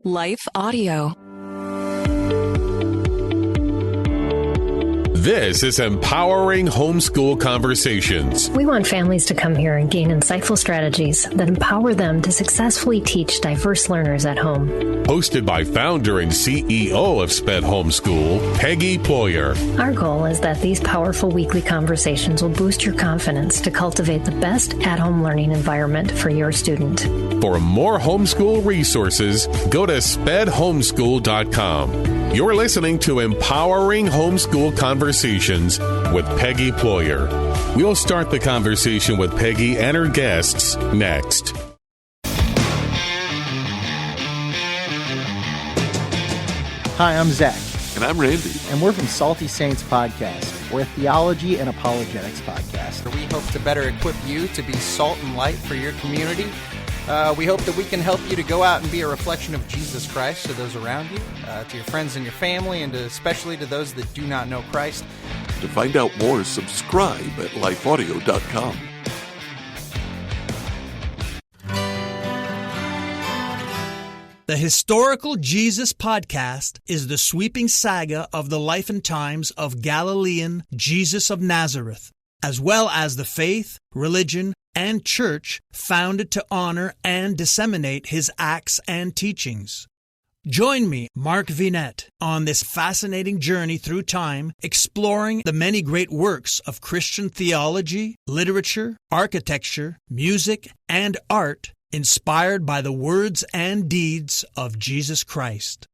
Life Audio. This is Empowering Homeschool Conversations. We want families to come here and gain insightful strategies that empower them to successfully teach diverse learners at home. Hosted by founder and CEO of SPED Homeschool, Peggy Ployer. Our goal is that these powerful weekly conversations will boost your confidence to cultivate the best at-home learning environment for your student. For more homeschool resources, go to spedhomeschool.com. You're listening to Empowering Homeschool Conversations with Peggy Ployer. We'll start the conversation with Peggy and her guests next. Hi, I'm Zach. And I'm Randy. And we're from Salty Saints Podcast. We're a theology and apologetics podcast. We hope to better equip you to be salt and light for your community. We hope that we can help you to go out and be a reflection of Jesus Christ to those around you, to your friends and your family, and especially to those that do not know Christ. To find out more, subscribe at lifeaudio.com. The Historical Jesus Podcast is the sweeping saga of the life and times of Galilean Jesus of Nazareth, as well as the faith, religion, and church founded to honor and disseminate his acts and teachings. Join me, Mark Vinette, on this fascinating journey through time, exploring the many great works of Christian theology, literature, architecture, music, and art inspired by the words and deeds of Jesus Christ.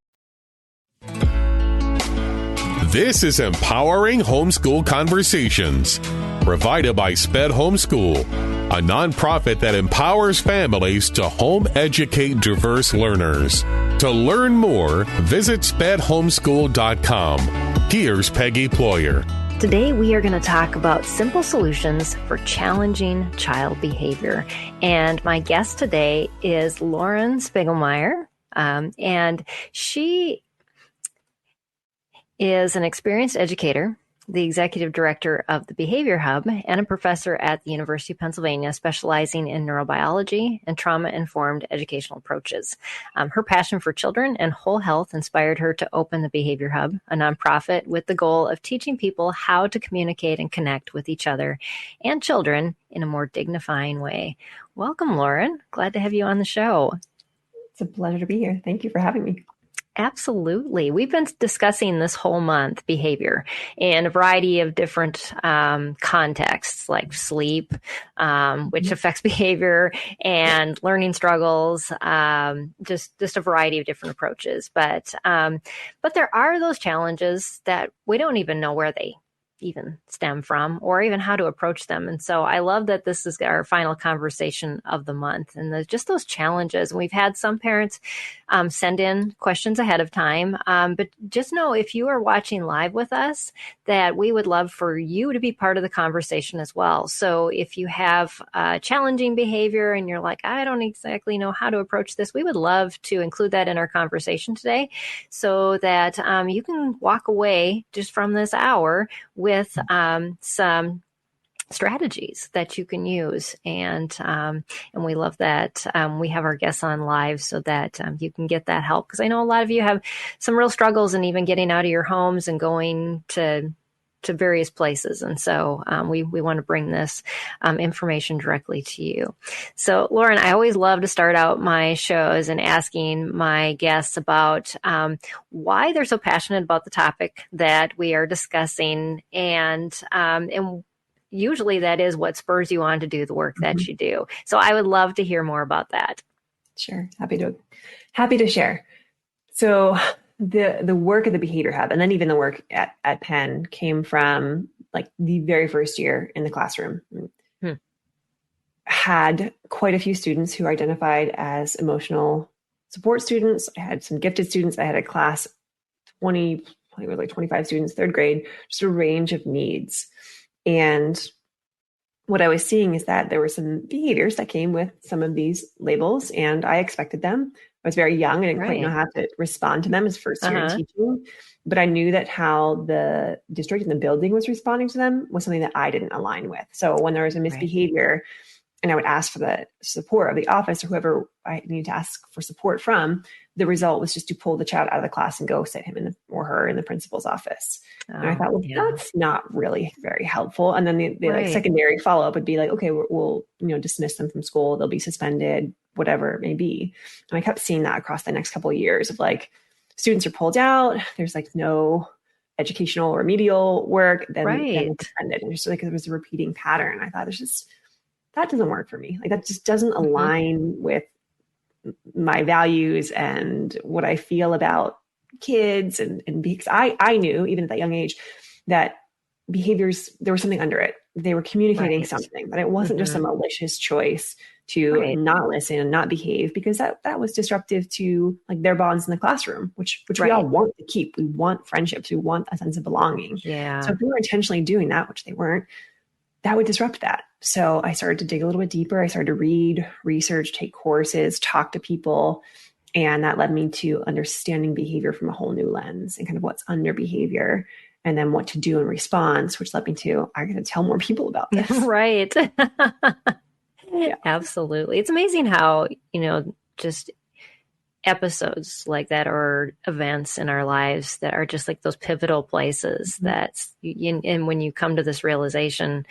This is Empowering Homeschool Conversations, provided by SPED Homeschool, a nonprofit that empowers families to home educate diverse learners. To learn more, visit spedhomeschool.com. Here's Peggy Ployer. Today, we are going to talk about simple solutions for challenging child behavior. And my guest today is Lauren Spigelmyer, and she is an experienced educator, the executive director of the Behavior Hub, and a professor at the University of Pennsylvania, specializing in neurobiology and trauma-informed educational approaches. Her passion for children and whole health inspired her to open the Behavior Hub, a nonprofit with the goal of teaching people how to communicate and connect with each other and children in a more dignifying way. Welcome, Lauren. Glad to have you on the show. It's a pleasure to be here. Thank you for having me. Absolutely. We've been discussing this whole month behavior in a variety of different contexts, like sleep, which affects behavior, and learning struggles, just a variety of different approaches. But there are those challenges that we don't even know where they even stem from or even how to approach them. And so I love that this is our final conversation of the month, and just those challenges. And we've had some parents send in questions ahead of time, but just know if you are watching live with us that we would love for you to be part of the conversation as well. So if you have challenging behavior and you're like, I don't exactly know how to approach this, we would love to include that in our conversation today so that you can walk away just from this hour with some strategies that you can use. And we love that we have our guests on live so that you can get that help. Because I know a lot of you have some real struggles in even getting out of your homes and going to various places. And so we want to bring this information directly to you. So Lauren, I always love to start out my shows and asking my guests about why they're so passionate about the topic that we are discussing. And usually that is what spurs you on to do the work that you do. So I would love to hear more about that. Sure. Happy to share. So the work of the Behavior Hub, and then even the work at Penn, came from like the very first year in the classroom. Had quite a few students who identified as emotional support students. I had some gifted students. I had a class 25 students, third grade, just a range of needs. And what I was seeing is that there were some behaviors that came with some of these labels, and I expected them. I was very young and I didn't quite know how to respond to them as first year teaching, but I knew that how the district and the building was responding to them was something that I didn't align with. So when there was a misbehavior, and I would ask for the support of the office or whoever I needed to ask for support from, the result was just to pull the child out of the class and go sit him or her in the principal's office. And I thought, well, that's not really very helpful. And then the like secondary follow-up would be like, okay, we'll dismiss them from school. They'll be suspended, whatever it may be. And I kept seeing that across the next couple of years of like, students are pulled out. There's like no educational or remedial work. Then suspended. And just like, it was a repeating pattern. I thought that doesn't work for me. Like that just doesn't align with my values and what I feel about kids. And because I knew even at that young age that behaviors, there was something under it. They were communicating something, that it wasn't just a malicious choice to not listen and not behave, because that was disruptive to like their bonds in the classroom, which we all want to keep. We want friendships. We want a sense of belonging. Yeah. So if we were intentionally doing that, which they weren't, that would disrupt that. So I started to dig a little bit deeper. I started to read, research, take courses, talk to people. And that led me to understanding behavior from a whole new lens and kind of what's under behavior and then what to do in response, which led me to, I got to tell more people about this. Right. Absolutely. It's amazing how, just episodes like that or events in our lives that are just like those pivotal places and when you come to this realization,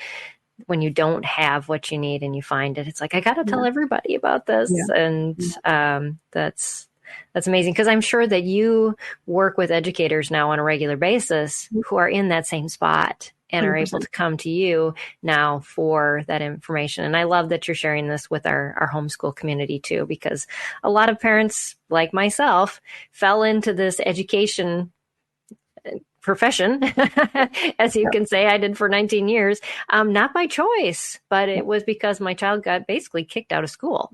when you don't have what you need and you find it, it's like, I got to tell everybody about this. And that's amazing. Because I'm sure that you work with educators now on a regular basis who are in that same spot and 100%. Are able to come to you now for that information. And I love that you're sharing this with our homeschool community too, because a lot of parents like myself fell into this education profession, as you can say, I did for 19 years, not by choice, but it was because my child got basically kicked out of school.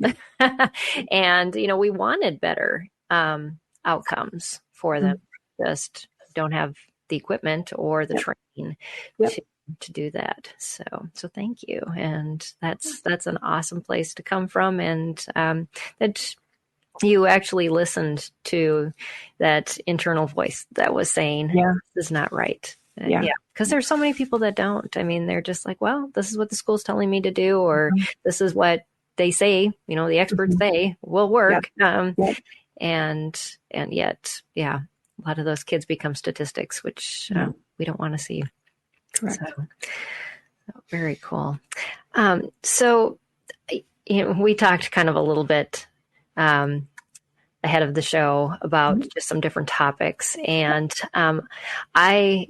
And, we wanted better outcomes for them, just don't have the equipment or the training to do that. So thank you. And that's an awesome place to come from. And that you actually listened to that internal voice that was saying, this is not right. Because there's so many people that don't. I mean, they're just like, well, this is what the school's telling me to do, or this is what they say, the experts say will work. And yet, a lot of those kids become statistics, which we don't want to see. Correct. So very cool. So we talked kind of a little bit ahead of the show about just some different topics. And I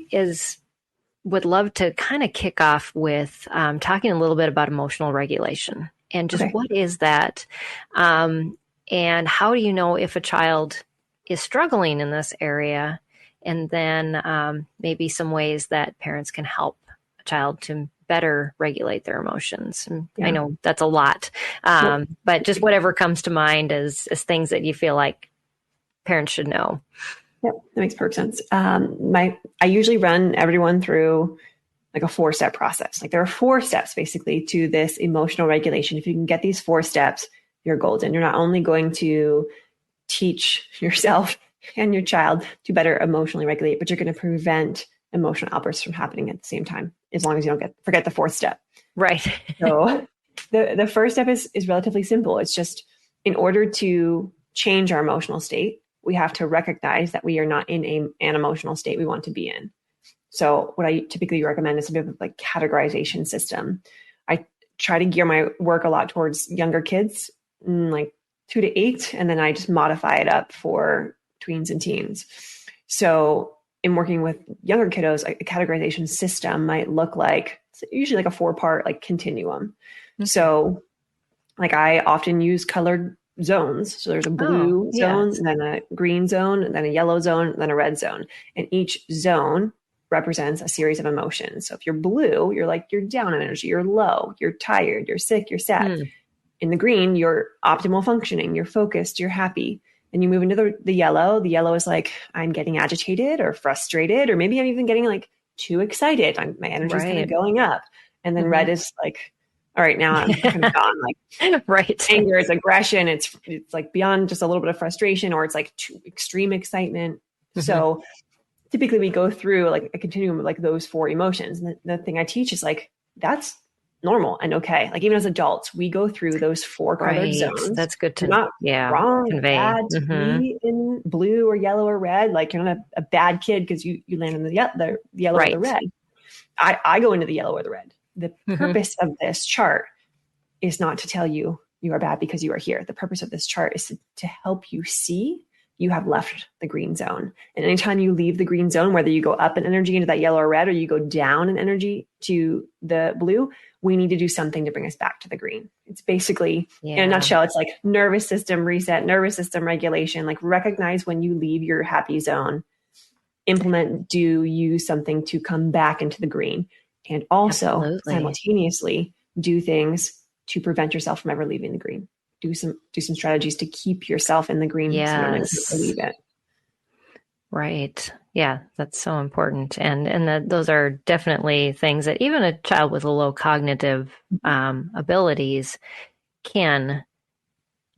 would love to kind of kick off with talking a little bit about emotional regulation and just what is that? And how do you know if a child is struggling in this area? And then maybe some ways that parents can help a child to better regulate their emotions. And I know that's a lot, but just whatever comes to mind as things that you feel like parents should know. Yep, that makes perfect sense. I usually run everyone through like a 4-step process. Like there are 4 steps basically to this emotional regulation. If you can get these 4 steps, you're golden. You're not only going to teach yourself and your child to better emotionally regulate, but you're going to prevent emotional outbursts from happening at the same time, as long as you don't forget the 4th step. Right. So the first step is relatively simple. It's just in order to change our emotional state, we have to recognize that we are not in an emotional state we want to be in. So what I typically recommend is a bit of like categorization system. I try to gear my work a lot towards younger kids, like 2 to 8, and then I just modify it up for tweens and teens. So in working with younger kiddos, a categorization system might look like usually like a 4-part like continuum. So like I often use colored zones. So there's a blue zone, then a green zone, then a yellow zone, then a red zone. And each zone represents a series of emotions. So if you're blue, you're like, you're down on energy, you're low, you're tired, you're sick, you're sad. In the green, you're optimal functioning, you're focused, you're happy. And you move into the yellow. The yellow is like, I'm getting agitated or frustrated, or maybe I'm even getting like too excited. My energy is kind of going up. And then red is like, all right, now I'm kind of gone. Like anger is aggression. It's like beyond just a little bit of frustration, or it's like too extreme excitement. So typically we go through like a continuum of like those 4 emotions. And the thing I teach is like, that's normal and okay. Like even as adults, we go through those 4 colored zones. That's good to not wrong, convey. Bad to be in blue or yellow or red. Like you're not a bad kid because you land in the yellow or the red. I go into the yellow or the red. The purpose of this chart is not to tell you you are bad because you are here. The purpose of this chart is to help you see you have left the green zone. And anytime you leave the green zone, whether you go up in energy into that yellow or red, or you go down in energy to the blue, we need to do something to bring us back to the green. It's basically, in a nutshell, it's like nervous system reset, nervous system regulation, like recognize when you leave your happy zone, use something to come back into the green. And also simultaneously do things to prevent yourself from ever leaving the green. Do some strategies to keep yourself in the green. So you don't have to leave it. Right. Yeah, that's so important. And those are definitely things that even a child with low cognitive abilities can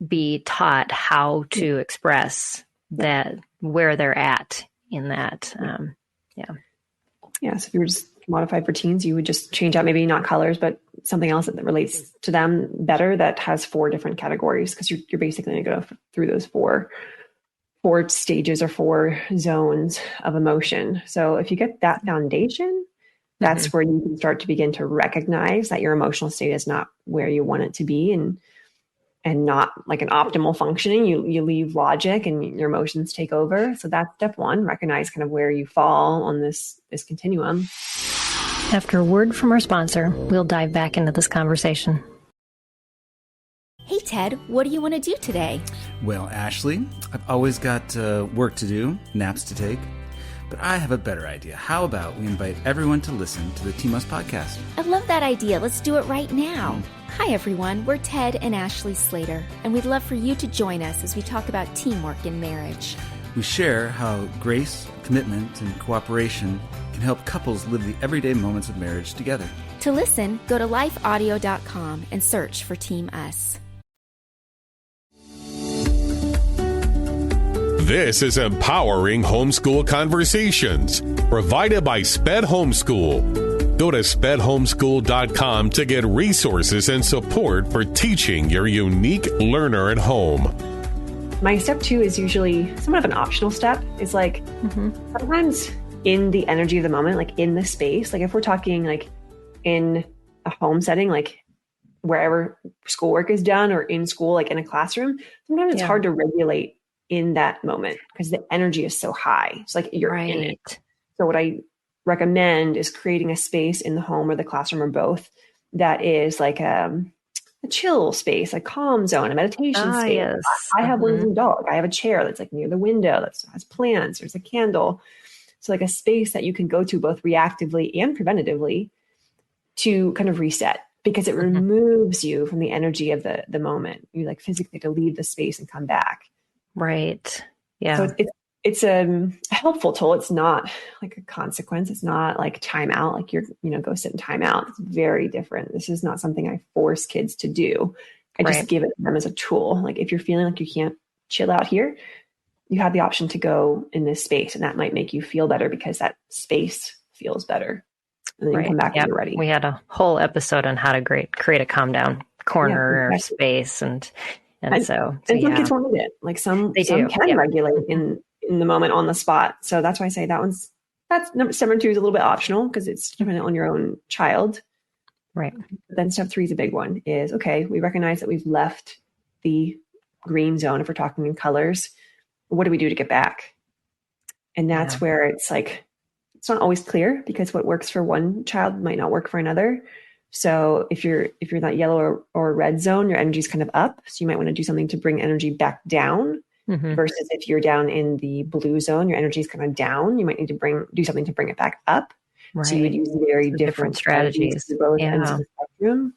be taught how to express that, where they're at in that. So if you were just modified for teens, you would just change out maybe not colors, but something else that relates to them better that has 4 different categories, because you're basically going to go through those four stages or 4 zones of emotion. So if you get that foundation, that's where you can start to begin to recognize that your emotional state is not where you want it to be, and not like an optimal functioning. You leave logic and your emotions take over. So that's step 1, recognize kind of where you fall on this continuum. After a word from our sponsor, we'll dive back into this conversation. Hey, Ted, what do you want to do today? Well, Ashley, I've always got work to do, naps to take, but I have a better idea. How about we invite everyone to listen to the Team Us podcast? I love that idea. Let's do it right now. Hi, everyone. We're Ted and Ashley Slater, and we'd love for you to join us as we talk about teamwork in marriage. We share how grace, commitment, and cooperation can help couples live the everyday moments of marriage together. To listen, go to lifeaudio.com and search for Team Us. This is Empowering Homeschool Conversations, provided by SPED Homeschool. Go to spedhomeschool.com to get resources and support for teaching your unique learner at home. My step 2 is usually somewhat of an optional step. It's like sometimes in the energy of the moment, like in the space, like if we're talking like in a home setting, like wherever schoolwork is done or in school, like in a classroom, sometimes it's hard to regulate in that moment because the energy is so high. It's like you're in it. So what I recommend is creating a space in the home or the classroom or both that is like a chill space, a calm zone, a meditation space. Yes. I have one as a dog. I have a chair that's like near the window that has plants. There's a candle. So like a space that you can go to both reactively and preventatively to kind of reset, because it removes you from the energy of the moment. You like physically have to leave the space and come back. Right. Yeah. So it's a helpful tool. It's not like a consequence. It's not like time out. Like go sit in time out. It's very different. This is not something I force kids to do. I just give it to them as a tool. Like if you're feeling like you can't chill out here, you have the option to go in this space, and that might make you feel better because that space feels better. And then you come back when you're ready. We had a whole episode on how to create a calm down corner or space. And some kids won't need it. Like some can regulate in the moment on the spot. So that's why I say that's number 2 is a little bit optional because it's dependent on your own child. Right. But then step 3 is a big one is, okay, we recognize that we've left the green zone. If we're talking in colors, what do we do to get back? And that's where it's like, it's not always clear because what works for one child might not work for another. So if you're in that yellow or red zone, your energy is kind of up. So you might want to do something to bring energy back down. Versus if you're down in the blue zone, your energy is kind of down. You might need to do something to bring it back up. Right. So you would use very different strategies to both ends of the spectrum.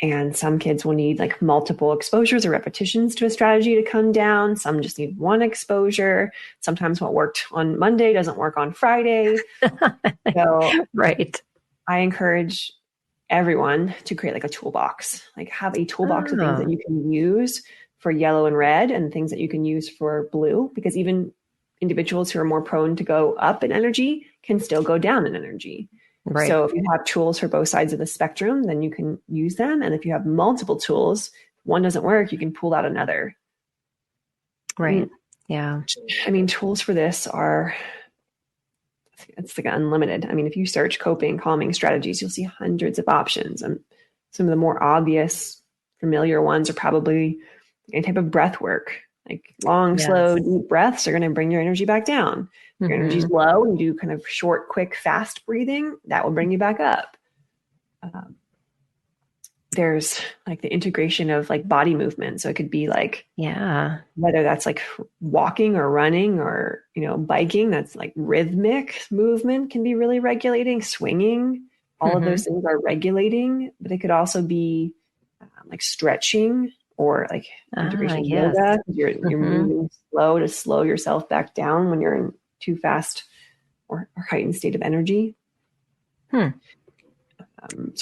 And some kids will need like multiple exposures or repetitions to a strategy to come down. Some just need one exposure. Sometimes what worked on Monday doesn't work on Friday. So I encourage everyone to create like a toolbox, like have a toolbox of things that you can use for yellow and red and things that you can use for blue, because even individuals who are more prone to go up in energy can still go down in energy. Right. So if you have tools for both sides of the spectrum, then you can use them. And if you have multiple tools, one doesn't work, you can pull out another. Right. Yeah. I mean, tools for this are, it's like unlimited. I mean, if you search coping, calming strategies, you'll see hundreds of options. And some of the more obvious, familiar ones are probably any type of breath work, like long, slow, deep breaths are going to bring your energy back down. If your energy's low and you do kind of short, quick, fast breathing, that will bring you back up. There's like the integration of like body movement. So it could be like, whether that's like walking or running or, biking, that's like rhythmic movement can be really regulating, swinging, all of those things are regulating, but it could also be like stretching or like integration of yoga. You're moving slow to slow yourself back down when you're in too fast or heightened state of energy. So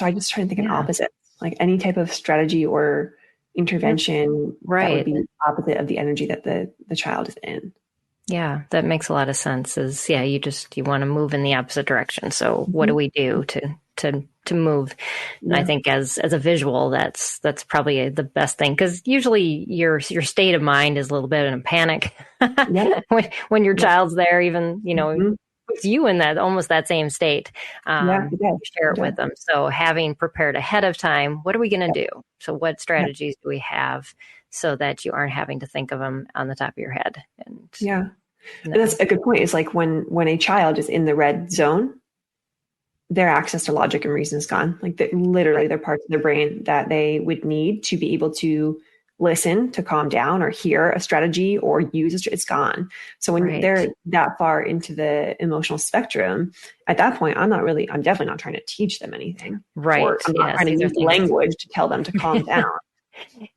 I just try to think an opposite, like any type of strategy or intervention that would be opposite of the energy that the child is in. Yeah, that makes a lot of sense. You want to move in the opposite direction. So what do we do to move? And I think as a visual, that's probably the best thing, because usually your state of mind is a little bit in a panic when your child's there, even with you in that almost that same state. Share it with them. So having prepared ahead of time, what are we going to do? So what strategies do we have so that you aren't having to think of them on the top of your head? And that's a good point. It's like when a child is in the red zone, their access to logic and reason is gone. Like literally they're parts of their brain that they would need to be able to listen, to calm down, or hear a strategy or use it's gone. So when they're that far into the emotional spectrum, at that point, I'm definitely not trying to teach them anything. Right. Or I'm not trying to use language to tell them to calm down.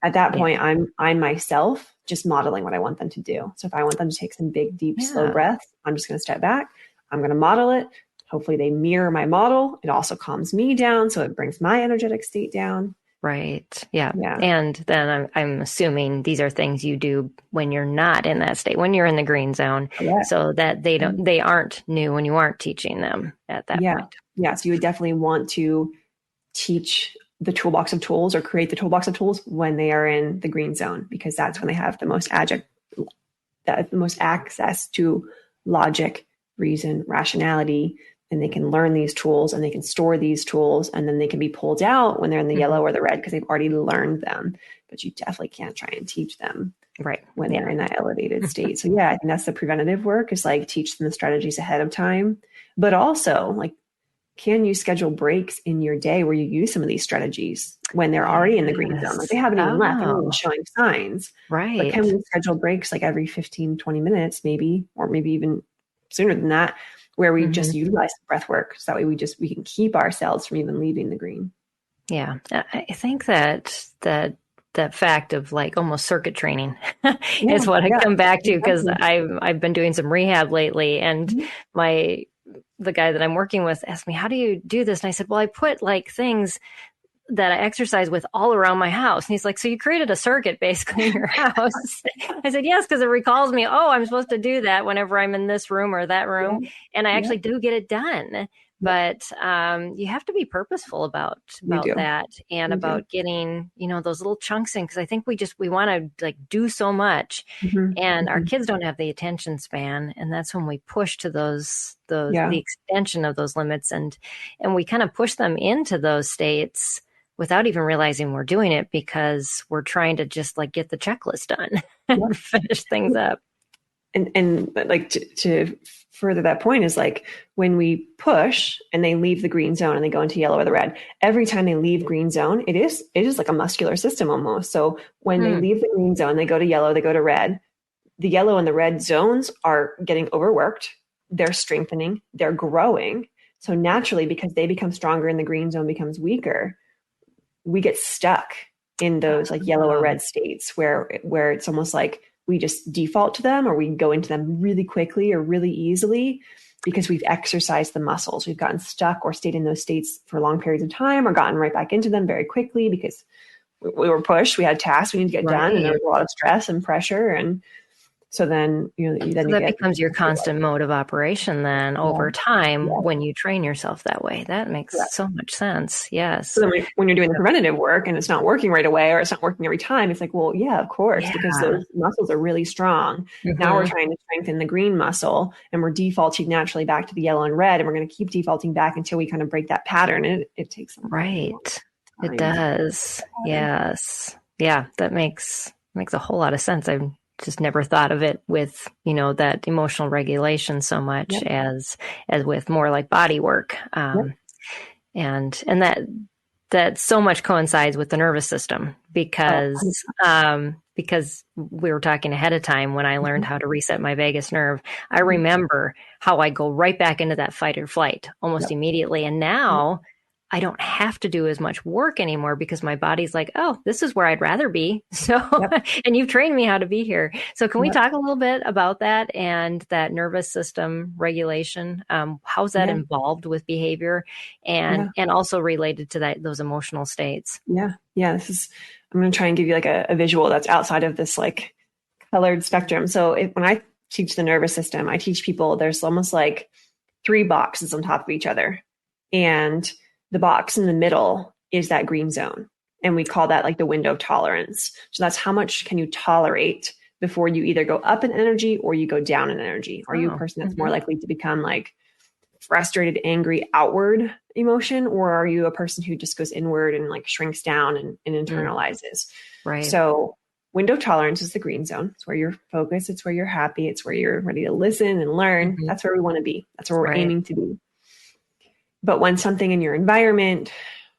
At that point, I'm myself just modeling what I want them to do. So if I want them to take some big, deep, slow breaths, I'm just going to step back. I'm going to model it. Hopefully they mirror my model. It also calms me down. So it brings my energetic state down. Right. Yeah. And then I'm assuming these are things you do when you're not in that state, when you're in the green zone, so that they aren't new when you aren't teaching them at that point. Yeah. So you would definitely want to teach the toolbox of tools or create the toolbox of tools when they are in the green zone, because that's when they have the most access to logic, reason, rationality, and they can learn these tools and they can store these tools, and then they can be pulled out when they're in the yellow or the red because they've already learned them. But you definitely can't try and teach them when they're in that elevated state. So I think that's the preventative work, is like teach them the strategies ahead of time, but also like, can you schedule breaks in your day where you use some of these strategies when they're already in the green zone? Like they haven't even left, they're not even showing signs. Right. But can we schedule breaks like every 15, 20 minutes maybe, or maybe even sooner than that, where we just utilize breath work. So that way we can keep ourselves from even leaving the green. Yeah. I think that fact of like almost circuit training is what I come back to, because I've been doing some rehab lately, and the guy that I'm working with asked me, how do you do this? And I said, well, I put like things that I exercise with all around my house. And he's like, so you created a circuit basically in your house? I said, yes, because it recalls me, I'm supposed to do that whenever I'm in this room or that room. And I actually do get it done. But you have to be purposeful about that, and about getting, those little chunks in, because I think we want to like do so much, and our kids don't have the attention span, and that's when we push to the extension of those limits, and we kind of push them into those states without even realizing we're doing it, because we're trying to just like get the checklist done and finish things up. And like to further that point is like when we push and they leave the green zone and they go into yellow or the red, every time they leave green zone, it is like a muscular system almost. So when they leave the green zone, they go to yellow, they go to red, the yellow and the red zones are getting overworked. They're strengthening, they're growing. So naturally, because they become stronger and the green zone becomes weaker, we get stuck in those like yellow or red states where it's almost like we just default to them, or we go into them really quickly or really easily because we've exercised the muscles. We've gotten stuck or stayed in those states for long periods of time, or gotten right back into them very quickly because we were pushed. We had tasks we need to get done, and there was a lot of stress and pressure. And So then, that becomes your constant mode of operation then over time when you train yourself that way. That makes so much sense. Yes. So then when you're doing the preventative work and it's not working right away, or it's not working every time, it's like, well, yeah, of course, because those muscles are really strong. Now we're trying to strengthen the green muscle, and we're defaulting naturally back to the yellow and red. And we're going to keep defaulting back until we kind of break that pattern. And it takes some time. It does. Yes. Yeah. That makes a whole lot of sense. I've just never thought of it with, that emotional regulation so much as with more like body work. And that so much coincides with the nervous system because we were talking ahead of time when I learned how to reset my vagus nerve. I remember how I go right back into that fight or flight almost immediately. And now I don't have to do as much work anymore because my body's like, oh, this is where I'd rather be. So, and you've trained me how to be here. So can we talk a little bit about that and that nervous system regulation? How's that involved with behavior and also related to those emotional states? Yeah. I'm going to try and give you like a visual that's outside of this like colored spectrum. So when I teach the nervous system, I teach people there's almost like 3 boxes on top of each other. And the box in the middle is that green zone. And we call that like the window of tolerance. So that's how much can you tolerate before you either go up in energy or you go down in energy. Are you a person that's more likely to become like frustrated, angry, outward emotion? Or are you a person who just goes inward and like shrinks down and internalizes? Right. So window of tolerance is the green zone. It's where you're focused. It's where you're happy. It's where you're ready to listen and learn. That's where we want to be. That's where we're aiming to be. But when something in your environment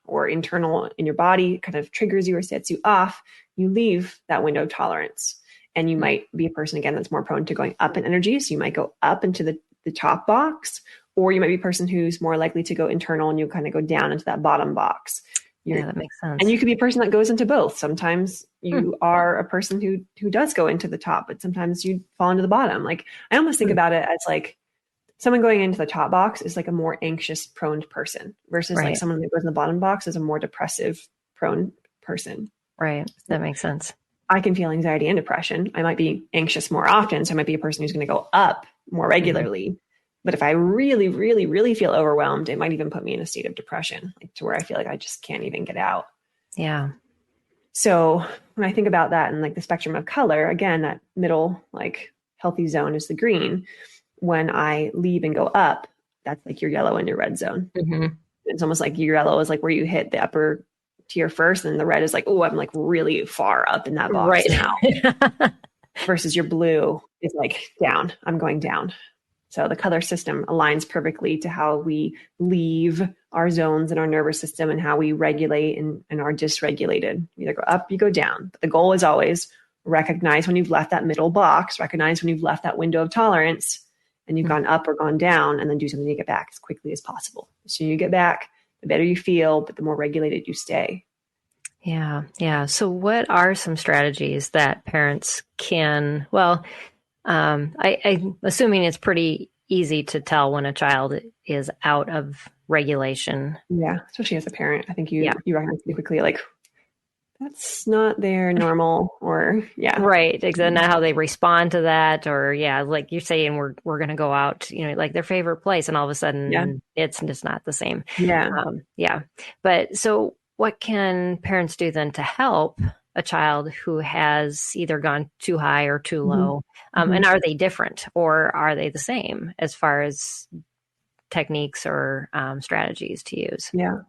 or internal in your body kind of triggers you or sets you off, you leave that window of tolerance. And you might be a person, again, that's more prone to going up in energy. So you might go up into the top box, or you might be a person who's more likely to go internal and you kind of go down into that bottom box. That makes sense. And you could be a person that goes into both. Sometimes you are a person who does go into the top, but sometimes you fall into the bottom. Like I almost think about it as like, someone going into the top box is like a more anxious prone person versus like someone that goes in the bottom box is a more depressive prone person. Right. That makes sense. I can feel anxiety and depression. I might be anxious more often. So I might be a person who's going to go up more regularly. But if I really, really, really feel overwhelmed, it might even put me in a state of depression, like to where I feel like I just can't even get out. Yeah. So when I think about that and like the spectrum of color, again, that middle, like healthy zone is the green. When I leave and go up, that's like your yellow and your red zone. It's almost like your yellow is like where you hit the upper tier first, and the red is like, oh, I'm like really far up in that box now. Versus your blue is like down. I'm going down. So the color system aligns perfectly to how we leave our zones in our nervous system and how we regulate and are dysregulated. You either go up, you go down. But the goal is always recognize when you've left that middle box, recognize when you've left that window of tolerance, and you've gone up or gone down, and then do something to get back as quickly as possible. The sooner you get back, the better you feel, but the more regulated you stay. Yeah. Yeah. So what are some strategies that parents can, I'm assuming it's pretty easy to tell when a child is out of regulation. Yeah. Especially as a parent, I think you recognize pretty quickly, like, that's not their normal or Right. Exactly. Not how they respond to that or like you're saying, we're going to go out, like their favorite place. And all of a sudden it's just not the same. Yeah. But so what can parents do then to help a child who has either gone too high or too low? And are they different or are they the same as far as techniques or strategies to use? Yeah.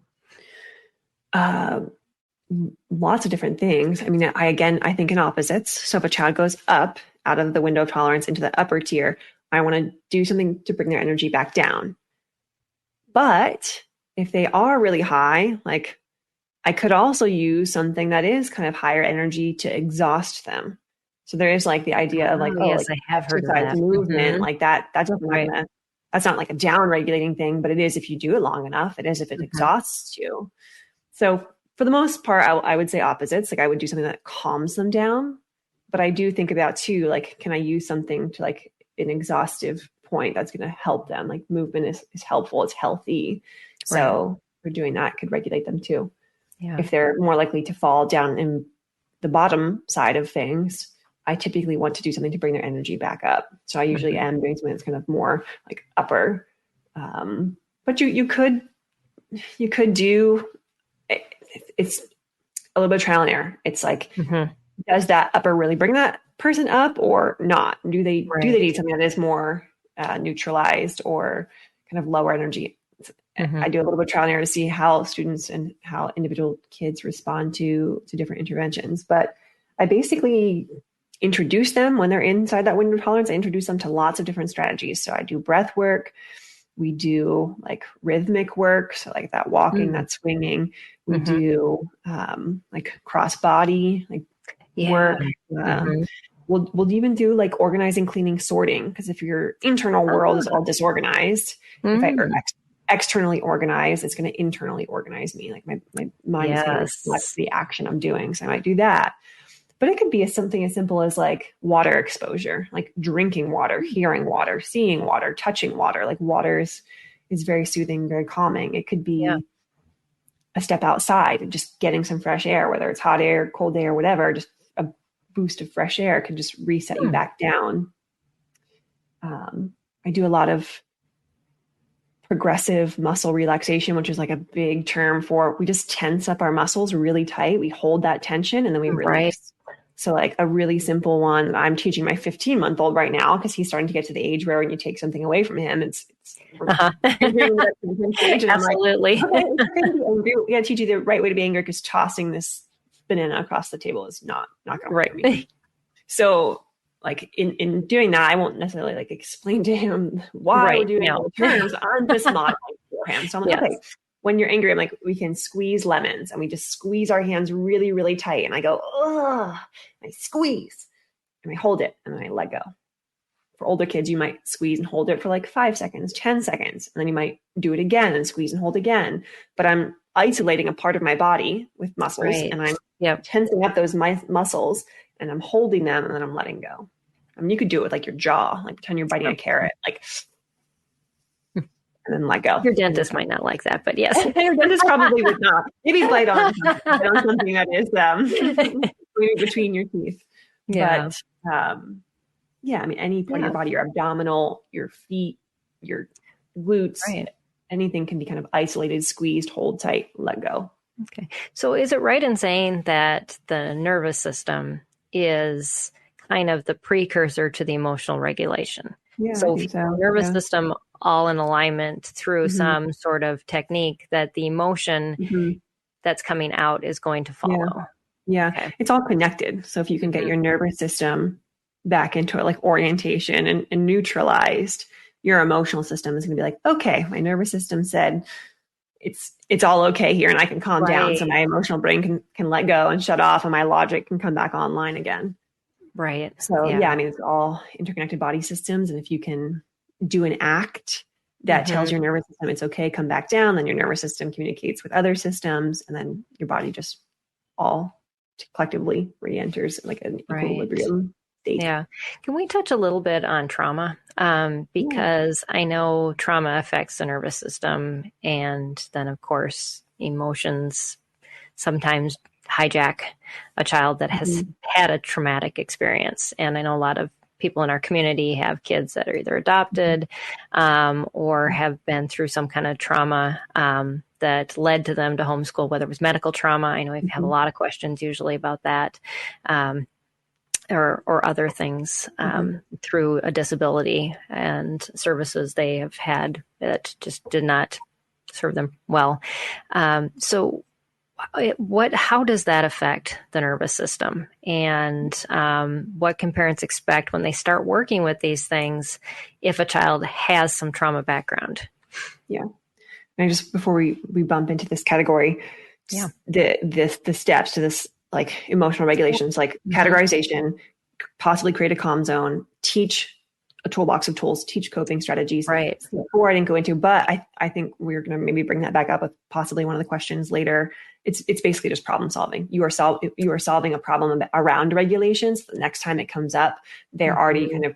Lots of different things. I mean, I think in opposites. So if a child goes up out of the window of tolerance into the upper tier, I want to do something to bring their energy back down. But if they are really high, like I could also use something that is kind of higher energy to exhaust them. So there is like the idea of like, yes, I have heard of that movement like that. That's that's not like a down regulating thing, but it is if you do it long enough. It is if it exhausts you. So for the most part, I would say opposites. Like I would do something that calms them down, but I do think about too, like, can I use something to like an exhaustive point that's going to help them? Like movement is helpful. It's healthy. So for doing that could regulate them too. Yeah. If they're more likely to fall down in the bottom side of things, I typically want to do something to bring their energy back up. So I usually am doing something that's kind of more like upper. But you could do, it's a little bit of trial and error. It's like, does that upper really bring that person up or not? Do they need something that is more neutralized or kind of lower energy? I do a little bit of trial and error to see how students and how individual kids respond to different interventions. But I basically introduce them when they're inside that window of tolerance. I introduce them to lots of different strategies. So I do breath work. We do like rhythmic work. So like that walking, that swinging. We do like cross body, like work. We'll even do like organizing, cleaning, sorting. Because if your internal world is all disorganized, if I externally organize, it's going to internally organize me. Like my mind is going to reflect the action I'm doing. So I might do that. But it could be something as simple as like water exposure, like drinking water, hearing water, seeing water, touching water. Like water is very soothing, very calming. It could be a step outside and just getting some fresh air, whether it's hot air, cold air, whatever. Just a boost of fresh air can just reset you back down. I do a lot of progressive muscle relaxation, which is like a big term for, we just tense up our muscles really tight. We hold that tension and then we release. So like a really simple one that I'm teaching my 15-month-old right now, because he's starting to get to the age where when you take something away from him, it's absolutely. Like, okay, we got to teach you the right way to be angry, because tossing this banana across the table is not going to work. So like in doing that, I won't necessarily like explain to him why we're doing all the terms. I'm just modifying for him. So I'm like, okay, when you're angry, I'm like, we can squeeze lemons, and we just squeeze our hands really, really tight. And I go, ugh, I squeeze and I hold it and then I let go. For older kids, you might squeeze and hold it for like 5 seconds, 10 seconds. And then you might do it again and squeeze and hold again. But I'm isolating a part of my body with muscles and I'm tensing up those muscles and I'm holding them and then I'm letting go. I mean, you could do it with like your jaw, like pretend you're biting a carrot, like, and then let go. Your dentist might not like that, but yes. Your dentist probably would not. Maybe bite on something that is between your teeth. Yeah. But I mean, any part of your body, your abdominal, your feet, your glutes, anything can be kind of isolated, squeezed, hold tight, let go. Okay. So is it right in saying that the nervous system is kind of the precursor to the emotional regulation? Yeah, so if the nervous system all in alignment through some sort of technique, that the emotion that's coming out is going to follow. It's all connected. So if you can get your nervous system back into it, like orientation and neutralized, your emotional system is going to be like, okay, my nervous system said it's all okay here and I can calm down. So my emotional brain can let go and shut off and my logic can come back online again. Right. So I mean, it's all interconnected body systems. And if you can do an act that tells your nervous system it's okay, come back down, then your nervous system communicates with other systems, and then your body just all collectively re-enters like an equilibrium state. Yeah. Can we touch a little bit on trauma? Because I know trauma affects the nervous system, and then of course emotions sometimes hijack a child that has had a traumatic experience. And I know a lot of people in our community have kids that are either adopted or have been through some kind of trauma that led to them to homeschool, whether it was medical trauma. I know we have a lot of questions usually about that, or other things through a disability and services they have had that just did not serve them well. So how does that affect the nervous system? And what can parents expect when they start working with these things if a child has some trauma background? Yeah. And just before we bump into this category, the steps to this, like emotional regulations, like categorization, possibly create a calm zone, teach a toolbox of tools, teach coping strategies. Right. Before I didn't go into, but I think we're going to maybe bring that back up with possibly one of the questions later. It's basically just problem solving. You are solving a problem around regulations. The next time it comes up, they're already kind of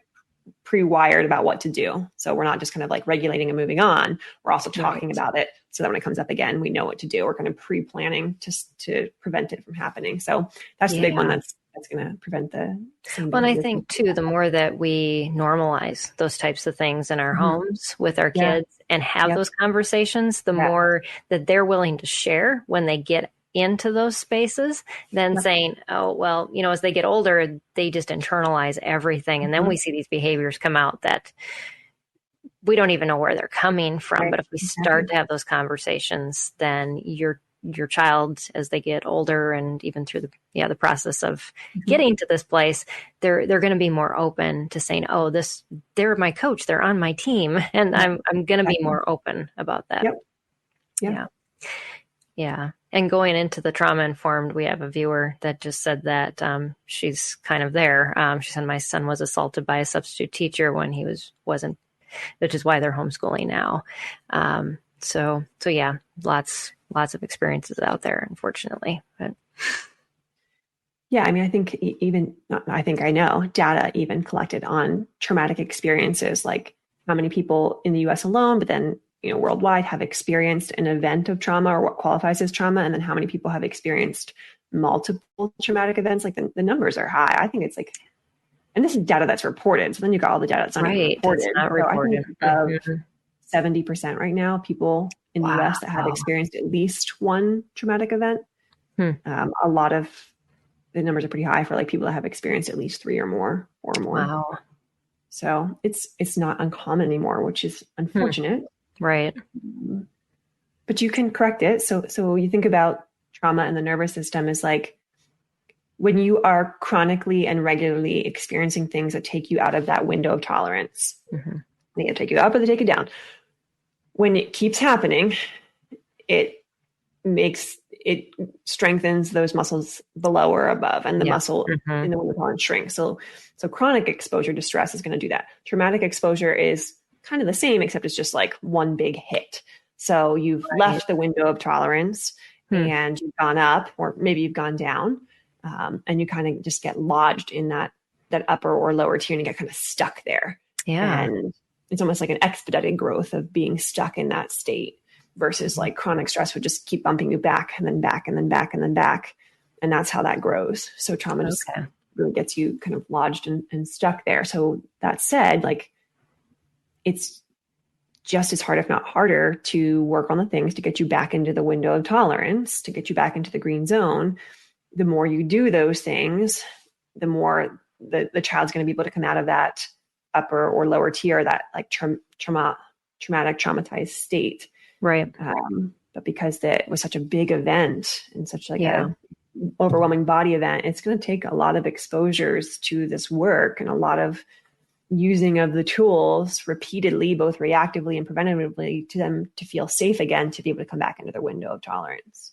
pre-wired about what to do. So we're not just kind of like regulating and moving on. We're also talking about it so that when it comes up again, we know what to do. We're kind of pre-planning to prevent it from happening. So that's the big one. that's going to prevent the same Well, and I behavior. think too, the more that we normalize those types of things in our homes with our Yeah. kids and have Yep. those conversations, the more that they're willing to share when they get into those spaces than saying, oh, well, you know, as they get older, they just internalize everything. And then we see these behaviors come out that we don't even know where they're coming from. Right. But if we start to have those conversations, then your child, as they get older and even through the process of getting to this place, they're going to be more open to saying, oh, they're my coach, they're on my team. And I'm going to be more open about that. Yep. Yeah. And going into the trauma informed, we have a viewer that just said that she's kind of there. She said, my son was assaulted by a substitute teacher when he wasn't, which is why they're homeschooling now. So yeah, lots of experiences out there, unfortunately. But yeah, I mean, I think I know data even collected on traumatic experiences, like how many people in the US alone, but then, you know, worldwide have experienced an event of trauma or what qualifies as trauma. And then how many people have experienced multiple traumatic events. Like the numbers are high. I think it's like, and this is data that's reported. So then you got all the data that's not even reported. It's not so reported. I think 70% right now, people in the US that have experienced at least one traumatic event. A lot of the numbers are pretty high for like people that have experienced at least 3 or more. Wow. So it's not uncommon anymore, which is unfortunate. Right. But you can correct it. So you think about trauma in the nervous system is like when you are chronically and regularly experiencing things that take you out of that window of tolerance. They either take you up or they take you down. When it keeps happening, it strengthens those muscles below or above, and the muscle in the window of tolerance shrinks. So chronic exposure to stress is going to do that. Traumatic exposure is kind of the same, except it's just like one big hit. So you've left the window of tolerance and you've gone up, or maybe you've gone down, and you kind of just get lodged in that upper or lower tier and you get kind of stuck there. Yeah. And it's almost like an expedited growth of being stuck in that state versus like chronic stress would just keep bumping you back and then back and then back and then back. And that's how that grows. So trauma just really gets you kind of lodged and stuck there. So that said, like it's just as hard, if not harder, to work on the things to get you back into the window of tolerance, to get you back into the green zone. The more you do those things, the more the child's going to be able to come out of that upper or lower tier, that like traumatic, traumatized state. Right. But because it was such a big event and such like a overwhelming body event, it's going to take a lot of exposures to this work and a lot of using of the tools repeatedly, both reactively and preventatively, to them to feel safe again, to be able to come back into their window of tolerance.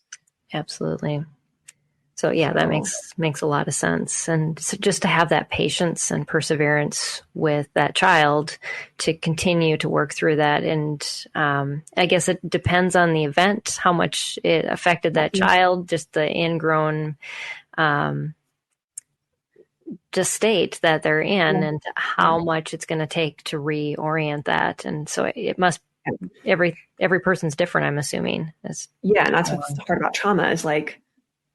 Absolutely. So yeah, that makes a lot of sense. And so just to have that patience and perseverance with that child to continue to work through that. And I guess it depends on the event, how much it affected that child, just the ingrown just state that they're in and how much it's going to take to reorient that. And so it must, every person's different, I'm assuming. And that's what's hard about trauma is like,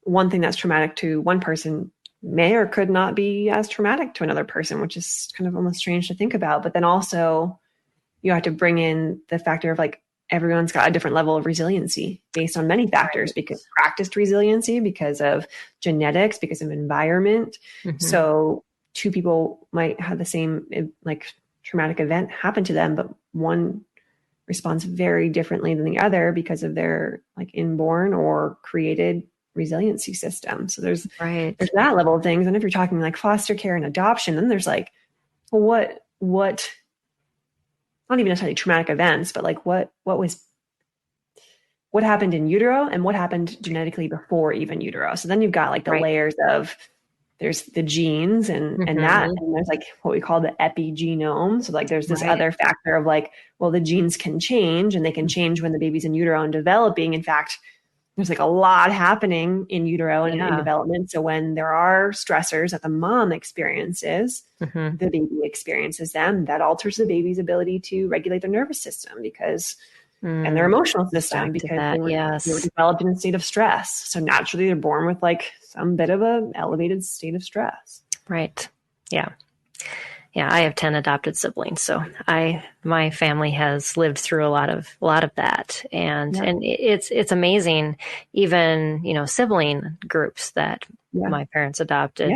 one thing that's traumatic to one person may or could not be as traumatic to another person, which is kind of almost strange to think about. But then also you have to bring in the factor of like, everyone's got a different level of resiliency based on many factors, because practiced resiliency, because of genetics, because of environment. So two people might have the same like traumatic event happen to them, but one responds very differently than the other because of their like inborn or created resiliency system. So there's that level of things. And if you're talking like foster care and adoption, then there's like, well, what not even necessarily traumatic events, but like what happened in utero and what happened genetically before even utero. So then you've got like the layers of, there's the genes and that, and there's like what we call the epigenome. So like there's this other factor of like, well, the genes can change and they can change when the baby's in utero and developing. In fact, there's like a lot happening in utero and in development. So when there are stressors that the mom experiences, the baby experiences them, that alters the baby's ability to regulate their nervous system and their emotional system, because they were developed in a state of stress. So naturally they're born with like some bit of a elevated state of stress. Right. Yeah. Yeah. I have 10 adopted siblings. So my family has lived through a lot of that. And it's amazing, even, sibling groups that my parents adopted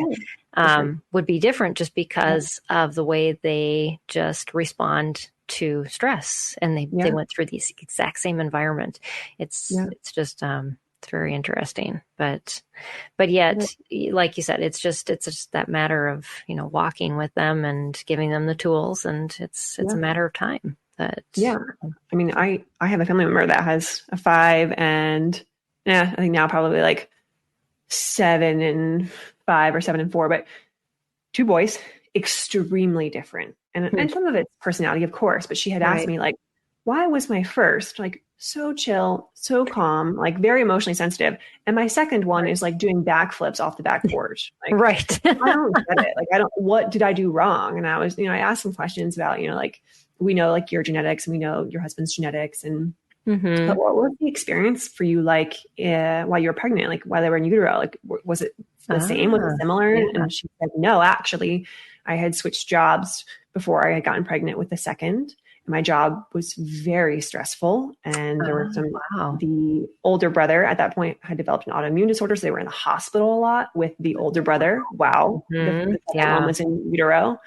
would be different just because of the way they just respond to stress. And they went through the exact same environment. It's just, it's very interesting, but yet, like you said, it's just that matter of, walking with them and giving them the tools, and it's a matter of time. But I mean, I have a family member that has a 5 and I think now probably like 7 and 5 or 7 and 4, but 2 boys, extremely different. And some of it's personality, of course, but she had asked me like, why was my first like so chill, so calm, like very emotionally sensitive, and my second one is like doing backflips off the back porch? Like, I don't get it. Like, what did I do wrong? And I was, I asked some questions about, like, we know like your genetics and we know your husband's genetics, and but what was the experience for you like while you were pregnant, like while they were in utero? Like, was it the same? Was it similar? And she said, no, actually, I had switched jobs before I had gotten pregnant with the second. My job was very stressful, and there were some, the older brother at that point had developed an autoimmune disorder. So they were in the hospital a lot with the older brother. Wow. The second one was in utero.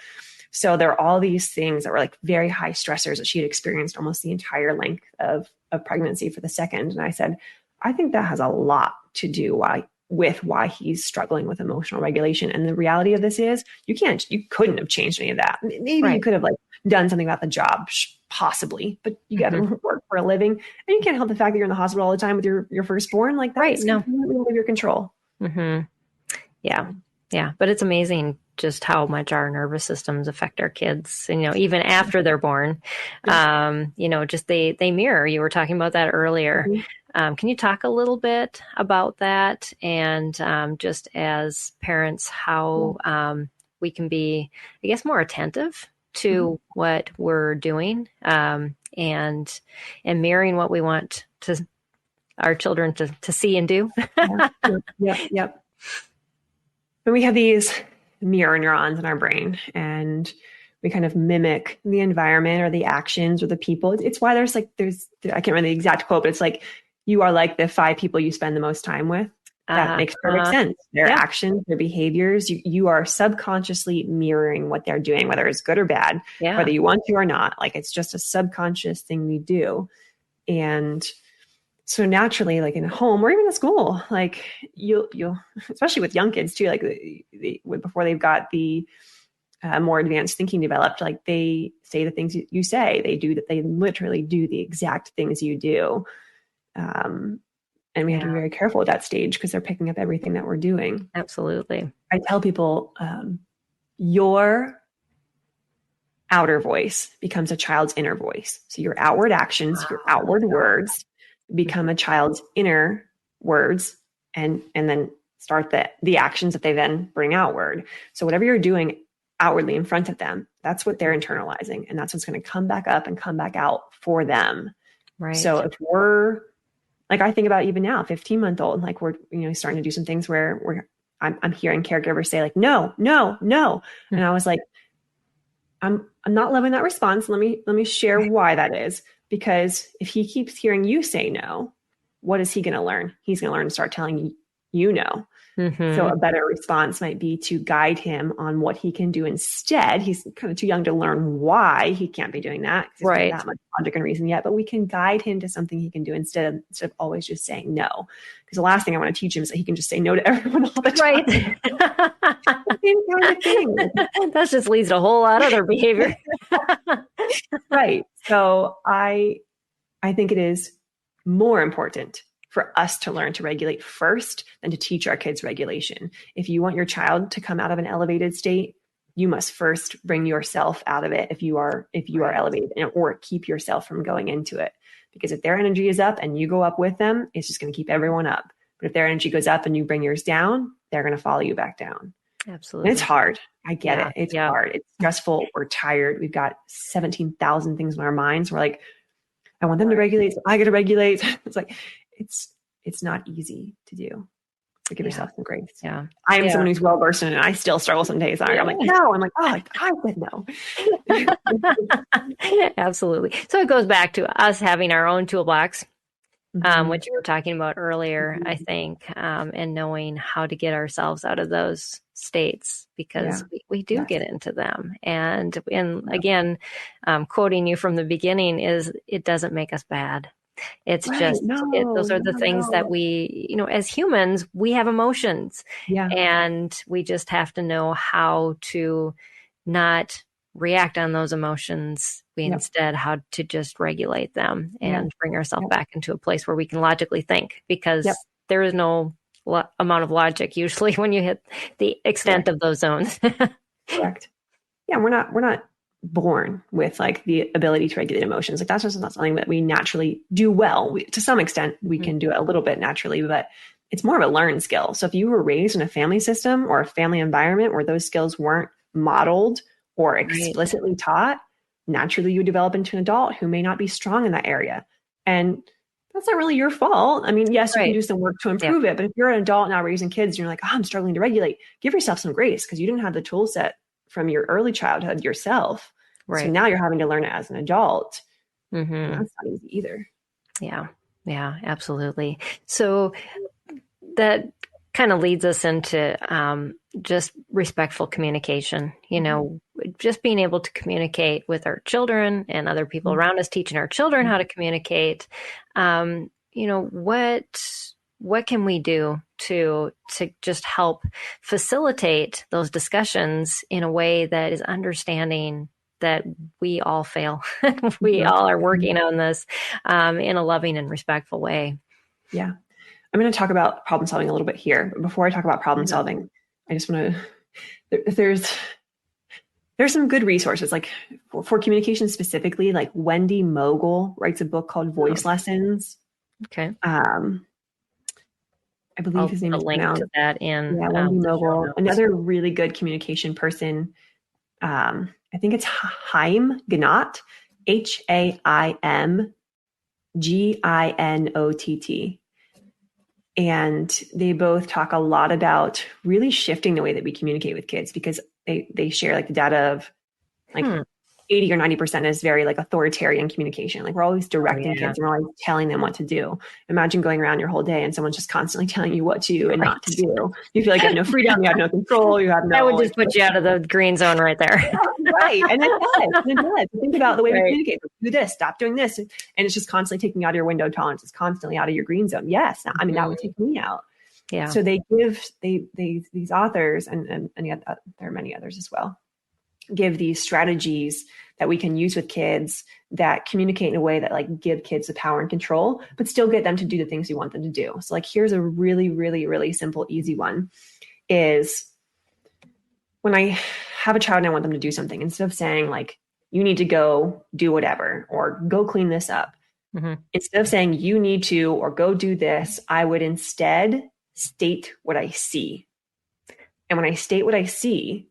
So there are all these things that were like very high stressors that she had experienced almost the entire length of pregnancy for the second. And I said, I think that has a lot to do with why he's struggling with emotional regulation. And the reality of this is you couldn't have changed any of that. Maybe you could have like done something about the job, possibly, but you got to work for a living, and you can't help the fact that you're in the hospital all the time with your firstborn. Like, that's completely out of your control. Yeah. But it's amazing just how much our nervous systems affect our kids, and, even after they're born, just they mirror. You were talking about that earlier. Can you talk a little bit about that, and just as parents, how we can be, I guess, more attentive to what we're doing, and mirroring what we want our children to see and do? Yep. And we have these mirror neurons in our brain, and we kind of mimic the environment or the actions or the people. It's why there's I can't remember the exact quote, but it's like, you are like the 5 people you spend the most time with. That makes perfect sense. Their actions, their behaviors, you are subconsciously mirroring what they're doing, whether it's good or bad, whether you want to or not. Like, it's just a subconscious thing we do. And so naturally, like in a home or even at school, like you'll especially with young kids too, like before they've got the more advanced thinking developed, like they say the things you say, they literally do the exact things you do. And we have to be very careful at that stage because they're picking up everything that we're doing. Absolutely. I tell people, your outer voice becomes a child's inner voice. So your outward actions, your outward words become a child's inner words, and then start the actions that they then bring outward. So whatever you're doing outwardly in front of them, that's what they're internalizing. And that's what's going to come back up and come back out for them. Right. So if we're, like, I think about even now, 15-month-old, like we're, starting to do some things where I'm hearing caregivers say like, no. And I was like, I'm not loving that response. Let me share why that is. Because if he keeps hearing you say no, what is he going to learn? He's going to learn to start telling you no. So a better response might be to guide him on what he can do instead. He's kind of too young to learn why he can't be doing that. Right. Not that much logic and reason yet, but we can guide him to something he can do instead of always just saying no. Because the last thing I want to teach him is that he can just say no to everyone all the time. Right. Same kind of thing. That just leads to a whole lot of other behavior. Right. So I think it is more important for us to learn to regulate first than to teach our kids regulation. If you want your child to come out of an elevated state, you must first bring yourself out of it if you are elevated, or keep yourself from going into it. Because if their energy is up and you go up with them, it's just going to keep everyone up. But if their energy goes up and you bring yours down, they're going to follow you back down. Absolutely. And it's hard. I get it. It's hard. It's stressful. We're tired. We've got 17,000 things in our minds. We're like, I want them to regulate, so I got to regulate. It's like, it's not easy to do. So give yourself some grace. Yeah. I am someone who's well versed in it. I still struggle some days. I'm like, no. I'm like, oh, I said no. Absolutely. So it goes back to us having our own toolbox, which you were talking about earlier, I think, and knowing how to get ourselves out of those states, because we do get into them. And again, quoting you from the beginning is, it doesn't make us bad. It's just, those are the things that we, as humans, we have emotions, and we just have to know how to not react on those emotions. We instead how to just regulate them and bring ourselves back into a place where we can logically think, because there is no amount of logic usually when you hit the extent of those zones. Correct. Yeah. We're not born with like the ability to regulate emotions. Like that's just not something that we naturally do well. To some extent, we can do it a little bit naturally, but it's more of a learned skill. So if you were raised in a family system or a family environment where those skills weren't modeled or explicitly taught, naturally you develop into an adult who may not be strong in that area. And that's not really your fault. I mean, yes, you can do some work to improve it, but if you're an adult now raising kids and you're like, oh, I'm struggling to regulate, give yourself some grace, because you didn't have the tool set from your early childhood yourself. So now you're having to learn it as an adult. That's not easy either. Yeah, absolutely. So that kind of leads us into just respectful communication, just being able to communicate with our children and other people around us, teaching our children how to communicate. What can we do to just help facilitate those discussions in a way that is understanding that we all fail. We all are working on this in a loving and respectful way. Yeah. I'm going to talk about problem solving a little bit here. But before I talk about problem solving, I just want to, there's some good resources, like for communication specifically, like Wendy Mogul writes a book called Voice Lessons. Okay. I believe his name is link to that in Wendy Mogul. Another really good communication person. I think it's Haim Ginott, HaimGinott. And they both talk a lot about really shifting the way that we communicate with kids, because they share like the data of like 80 or 90% is very like authoritarian communication. Like we're always directing kids and we're always telling them what to do. Imagine going around your whole day and someone's just constantly telling you what to and not to do. You feel like you have no freedom, you have no control, you have no... That would just put you out of the green zone right there. Right. And it does. Think about the way we communicate. Do this, stop doing this. And it's just constantly taking you out of your window tolerance. It's constantly out of your green zone. Yes. I mean, that would take me out. Yeah. So they give these authors and yet there are many others as well, give these strategies that we can use with kids that communicate in a way that like give kids the power and control, but still get them to do the things you want them to do. So like, here's a really, really, really simple, easy one is when I have a child and I want them to do something, instead of saying like, you need to go do whatever, or go clean this up. Instead of saying you need to, or go do this, I would instead state what I see. And when I state what I see,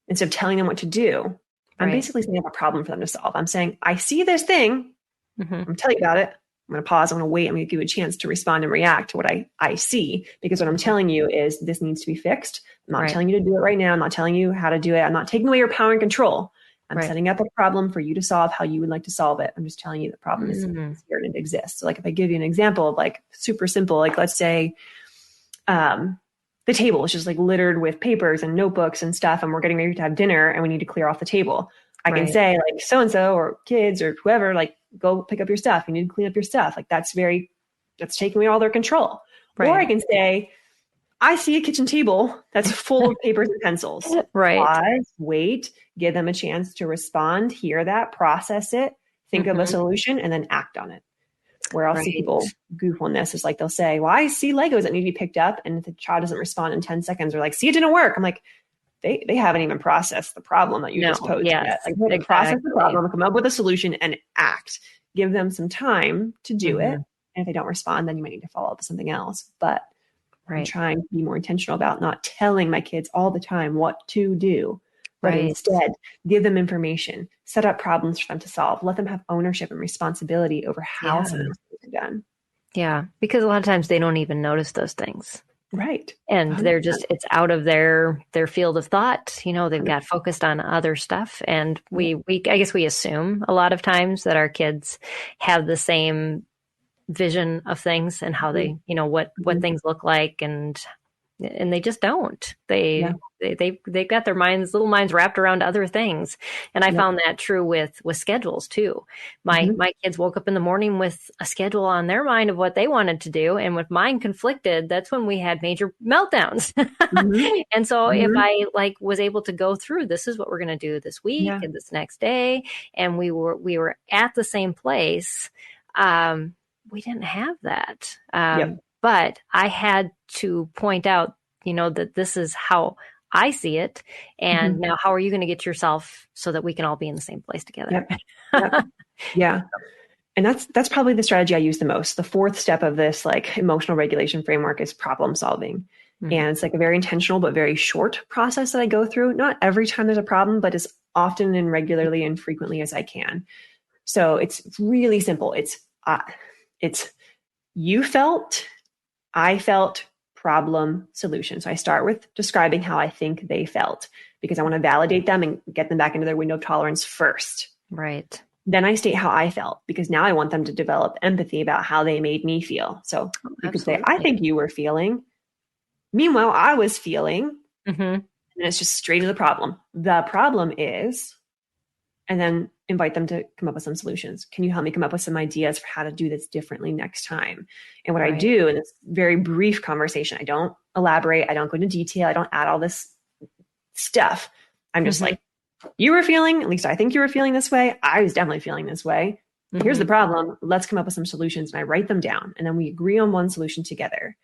instead of telling them what to do, I'm basically setting up a problem for them to solve. I'm saying, I see this thing. I'm going to tell you about it. I'm going to pause. I'm going to wait. I'm going to give you a chance to respond and react to what I see. Because what I'm telling you is this needs to be fixed. I'm not telling you to do it right now. I'm not telling you how to do it. I'm not taking away your power and control. I'm setting up a problem for you to solve how you would like to solve it. I'm just telling you the problem is here and it exists. So like if I give you an example of like super simple, like let's say, the table is just like littered with papers and notebooks and stuff, and we're getting ready to have dinner and we need to clear off the table. I can say like so-and-so or kids or whoever, like go pick up your stuff. You need to clean up your stuff. Like that's taking away all their control. Or I can say, I see a kitchen table that's full of papers and pencils. Pause, wait, give them a chance to respond, hear that, process it, think of a solution, and then act on it. Where I'll see people goof on this is like, they'll say, well, I see Legos that need to be picked up. And if the child doesn't respond in 10 seconds, they're like, see, it didn't work. I'm like, they haven't even processed the problem that you just posed yet. Like, process the problem, come up with a solution and act. Give them some time to do it. And if they don't respond, then you might need to follow up with something else. But I'm trying to be more intentional about not telling my kids all the time what to do. But instead, give them information, set up problems for them to solve, let them have ownership and responsibility over how some of these things are done. Yeah, because a lot of times they don't even notice those things. Right. And 100%. they're just, it's out of their field of thought. They've got focused on other stuff. And I guess we assume a lot of times that our kids have the same vision of things and how they, what things look like, and they just don't. They've got their little minds wrapped around other things. And I found that true with schedules too. My kids woke up in the morning with a schedule on their mind of what they wanted to do. And with mine conflicted, that's when we had major meltdowns. And so if I was able to go through, this is what we're going to do this week and this next day, and we were at the same place, we didn't have that. But I had to point out, that this is how I see it. And now how are you going to get yourself so that we can all be in the same place together? Yeah. And that's probably the strategy I use the most. The fourth step of this emotional regulation framework is problem solving. And it's a very intentional, but very short process that I go through. Not every time there's a problem, but as often and regularly and frequently as I can. So it's really simple. It's you felt, I felt, problem, solution. So I start with describing how I think they felt, because I want to validate them and get them back into their window of tolerance first. Right. Then I state how I felt, because now I want them to develop empathy about how they made me feel. So you could say, I think you were feeling. Meanwhile, I was feeling. And it's just straight to the problem. The problem is, and then invite them to come up with some solutions. Can you help me come up with some ideas for how to do this differently next time? And what I do in this very brief conversation, I don't elaborate. I don't go into detail. I don't add all this stuff. I'm just you were feeling, at least I think you were feeling this way. I was definitely feeling this way. Here's the problem. Let's come up with some solutions. And I write them down, and then we agree on one solution together.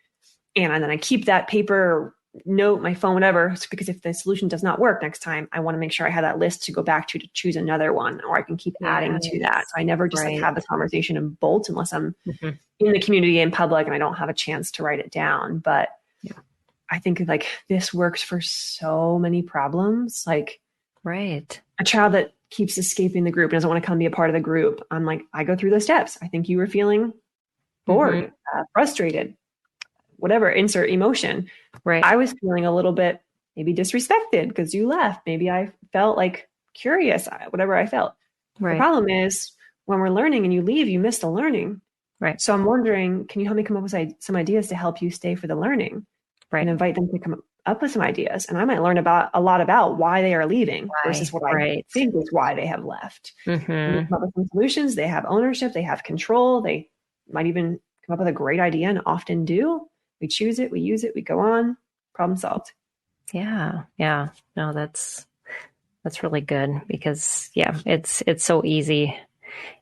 And then I keep that paper, note, my phone, whatever, because if the solution does not work next time, I want to make sure I have that list to go back to choose another one, or I can keep adding to that. So I never just have the conversation and bolt unless I'm in the community in public and I don't have a chance to write it down. But I think this works for so many problems. A child that keeps escaping the group and doesn't want to come be a part of the group. I'm I go through the steps. I think you were feeling bored, frustrated, whatever, insert emotion. Right. I was feeling a little bit maybe disrespected because you left. Maybe I felt curious, whatever I felt. Right. The problem is when we're learning and you leave, you miss the learning. Right. So I'm wondering, can you help me come up with some ideas to help you stay for the learning? Right. And invite them to come up with some ideas. And I might learn a lot about why they are leaving versus what I think is why they have left. And come up with some solutions. They have ownership. They have control. They might even come up with a great idea, and often do. We choose it, we use it, we go on, problem solved. Yeah. Yeah. No, that's really good, because it's so easy.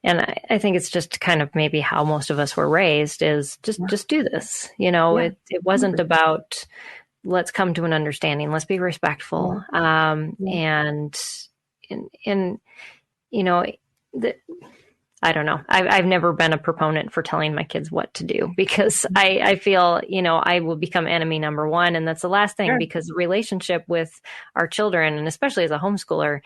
And I think it's just kind of maybe how most of us were raised is just do this. It wasn't about let's come to an understanding. Let's be respectful. I don't know. I've never been a proponent for telling my kids what to do, because I feel, I will become enemy number one. And that's the last thing, because the relationship with our children, and especially as a homeschooler,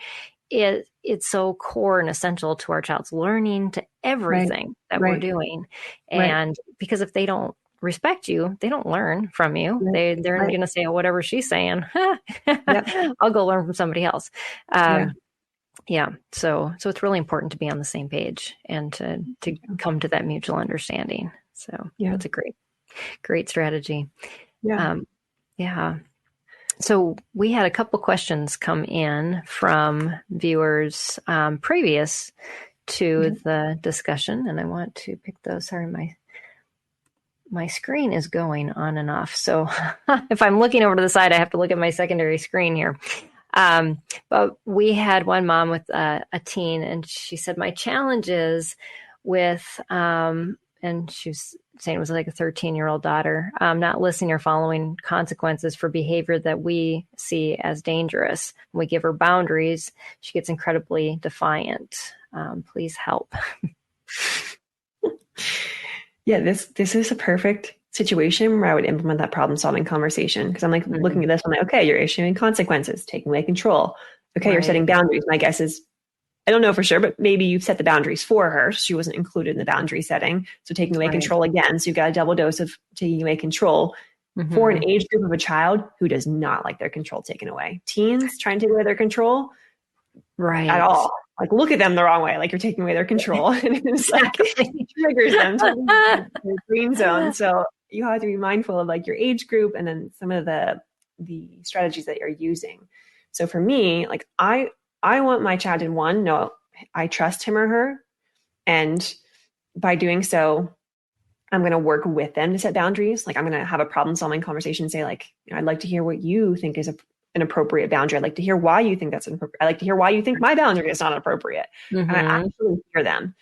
it's so core and essential to our child's learning, to everything that we're doing. And because if they don't respect you, they don't learn from you. They're going to say, oh, whatever she's saying, I'll go learn from somebody else. So it's really important to be on the same page and to come to that mutual understanding. So that's a great strategy. So we had a couple questions come in from viewers previous to the discussion, and I want to pick those. Sorry, my screen is going on and off. So if I'm looking over to the side, I have to look at my secondary screen here. But we had one mom with a teen, and she said, my challenge is with, and she was saying it was like a 13-year-old daughter, not listening or following consequences for behavior that we see as dangerous. When we give her boundaries, she gets incredibly defiant. Please help. This is a perfect situation where I would implement that problem-solving conversation, because I'm looking at this, I'm okay, you're issuing consequences, taking away control. Okay, you're setting boundaries. My guess is, I don't know for sure, but maybe you've set the boundaries for her. She wasn't included in the boundary setting. So taking away control again. So you've got a double dose of taking away control. for an age group of a child who does not like their control taken away. Teens trying to take away their control at all. Like, look at them the wrong way. Like, you're taking away their control. And it's like, it triggers them to the green zone. So you have to be mindful of like your age group and then some of the strategies that you're using. So for me, like I want my child to know I trust him or her. And by doing so, I'm going to work with them to set boundaries. Like, I'm going to have a problem solving conversation and say like, I'd like to hear what you think is an appropriate boundary. I'd like to hear why you think that's inappropriate. I'd like to hear why you think my boundary is not appropriate. And I actually hear them.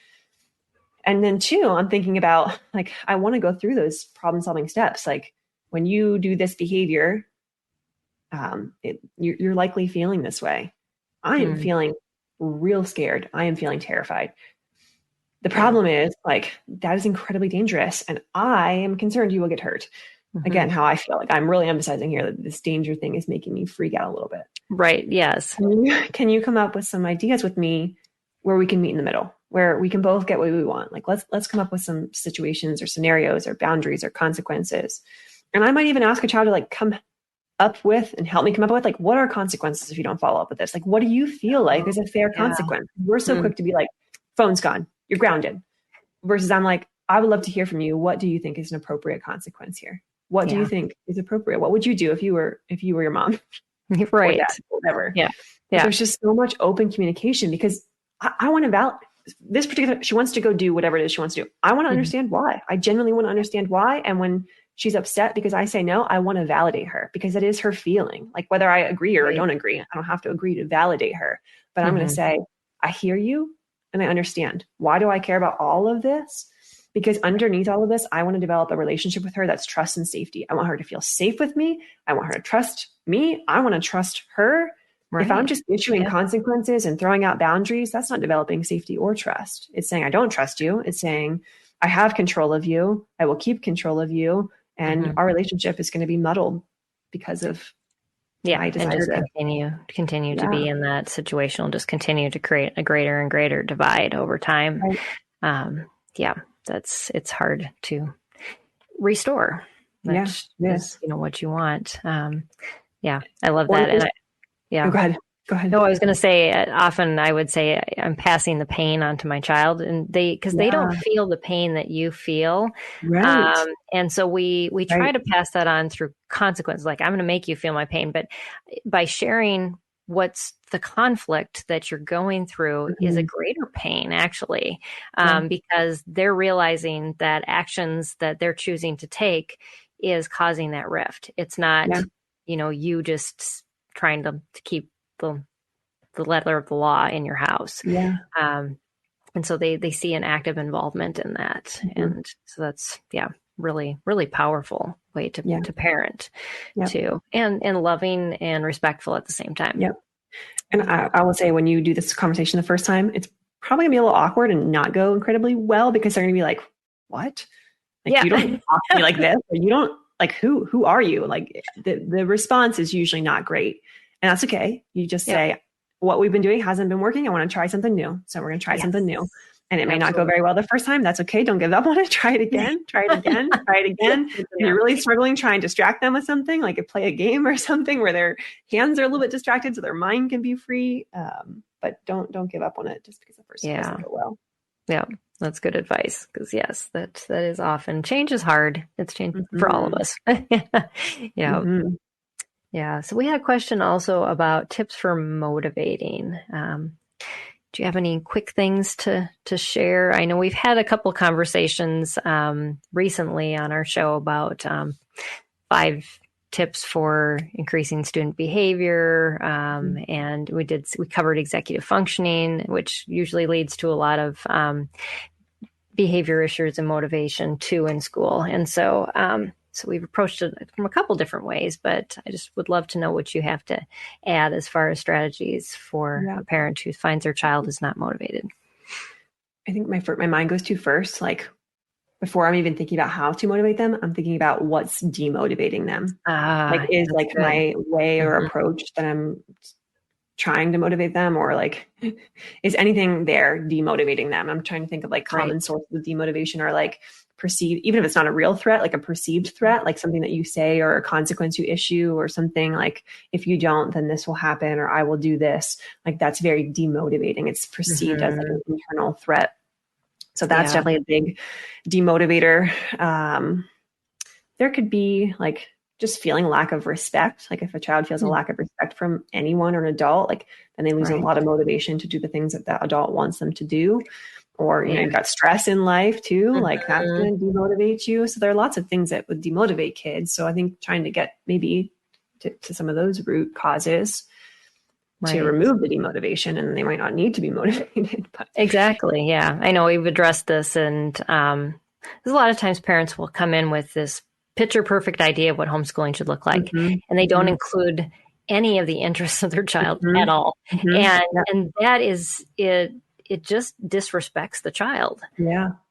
And then 2, I'm thinking about like, I want to go through those problem solving steps. Like, when you do this behavior, you're likely feeling this way. I am feeling real scared. I am feeling terrified. The problem is like, that is incredibly dangerous. And I am concerned you will get hurt. Again, how I feel like I'm really emphasizing here that this danger thing is making me freak out a little bit. Right. Yes. Can you come up with some ideas with me where we can meet in the middle, where we can both get what we want? Like, let's come up with some situations or scenarios or boundaries or consequences. And I might even ask a child to like come up with and help me come up with like, what are consequences if you don't follow up with this? Like, what do you feel like is a fair consequence? We're so quick to be like, phone's gone, you're grounded. Versus I'm like, I would love to hear from you. What do you think is an appropriate consequence here? What do you think is appropriate? What would you do if you were your mom? Right. Dad, whatever. Yeah. But there's just so much open communication because I want to validate this particular, she wants to go do whatever it is she wants to do. I want to understand why. I genuinely want to understand why. And when she's upset because I say no, I want to validate her because it is her feeling. Like, whether I agree or don't agree, I don't have to agree to validate her, but I'm going to say, I hear you and I understand. Why do I care about all of this? Because underneath all of this, I want to develop a relationship with her that's trust and safety. I want her to feel safe with me. I want her to trust me. I want to trust her. Right. If I'm just issuing consequences and throwing out boundaries, that's not developing safety or trust. It's saying, I don't trust you. It's saying, I have control of you. I will keep control of you. And our relationship is going to be muddled because of my desire and just continue to be in that situation. Will just continue to create a greater and greater divide over time. Right. It's hard to restore. That's what you want. I love that. And go ahead. No, I was going to say, often I would say I'm passing the pain onto my child, and because they don't feel the pain that you feel. Right. And so we try to pass that on through consequences. Like, I'm going to make you feel my pain, but by sharing what's the conflict that you're going through is a greater pain, actually, because they're realizing that actions that they're choosing to take is causing that rift. It's not, you just trying to keep the letter of the law in your house. And so they see an active involvement in that. And so that's, really, really powerful way to parent too, and loving and respectful at the same time. And I will say, when you do this conversation the first time, it's probably gonna be a little awkward and not go incredibly well, because they're gonna be like, what? Like, you don't talk to me like this, or you don't, like, who are you? Like, the response is usually not great. And that's okay. You just say, what we've been doing hasn't been working. I want to try something new. So we're going to try something new. And it may not go very well the first time. That's okay. Don't give up on it. Try it again. Try it again. Try it again. If you're really struggling, try and distract them with something, like play a game or something where their hands are a little bit distracted so their mind can be free. But don't give up on it just because the first time doesn't go well. Yeah, that's good advice. Because that is often, change is hard. It's change for all of us. Yeah. So we had a question also about tips for motivating. Do you have any quick things to share? I know we've had a couple of conversations recently on our show about 5 tips for increasing student behavior. And we covered executive functioning, which usually leads to a lot of behavior issues and motivation too in school. And so, so we've approached it from a couple different ways, but I just would love to know what you have to add as far as strategies for a parent who finds their child is not motivated. I think my mind goes to first, like, before I'm even thinking about how to motivate them, I'm thinking about what's demotivating them. Is like good. My way or approach that I'm trying to motivate them, or like, is anything there demotivating them? I'm trying to think of like common sources of demotivation, or like perceived, even if it's not a real threat, like a perceived threat, like something that you say or a consequence you issue or something like, if you don't, then this will happen, or I will do this. Like that's very demotivating. It's perceived as like an internal threat. So that's definitely a big demotivator. There could be like just feeling lack of respect. Like if a child feels a lack of respect from anyone or an adult, like then they lose a lot of motivation to do the things that that adult wants them to do. Or, you know, you've got stress in life too, like that's going to demotivate you. So there are lots of things that would demotivate kids. So I think trying to get maybe to some of those root causes to remove the demotivation, and they might not need to be motivated. But. Exactly. Yeah. I know we've addressed this, and there's a lot of times parents will come in with this picture perfect idea of what homeschooling should look like, and they don't include any of the interests of their child at all. And that is it. It just disrespects the child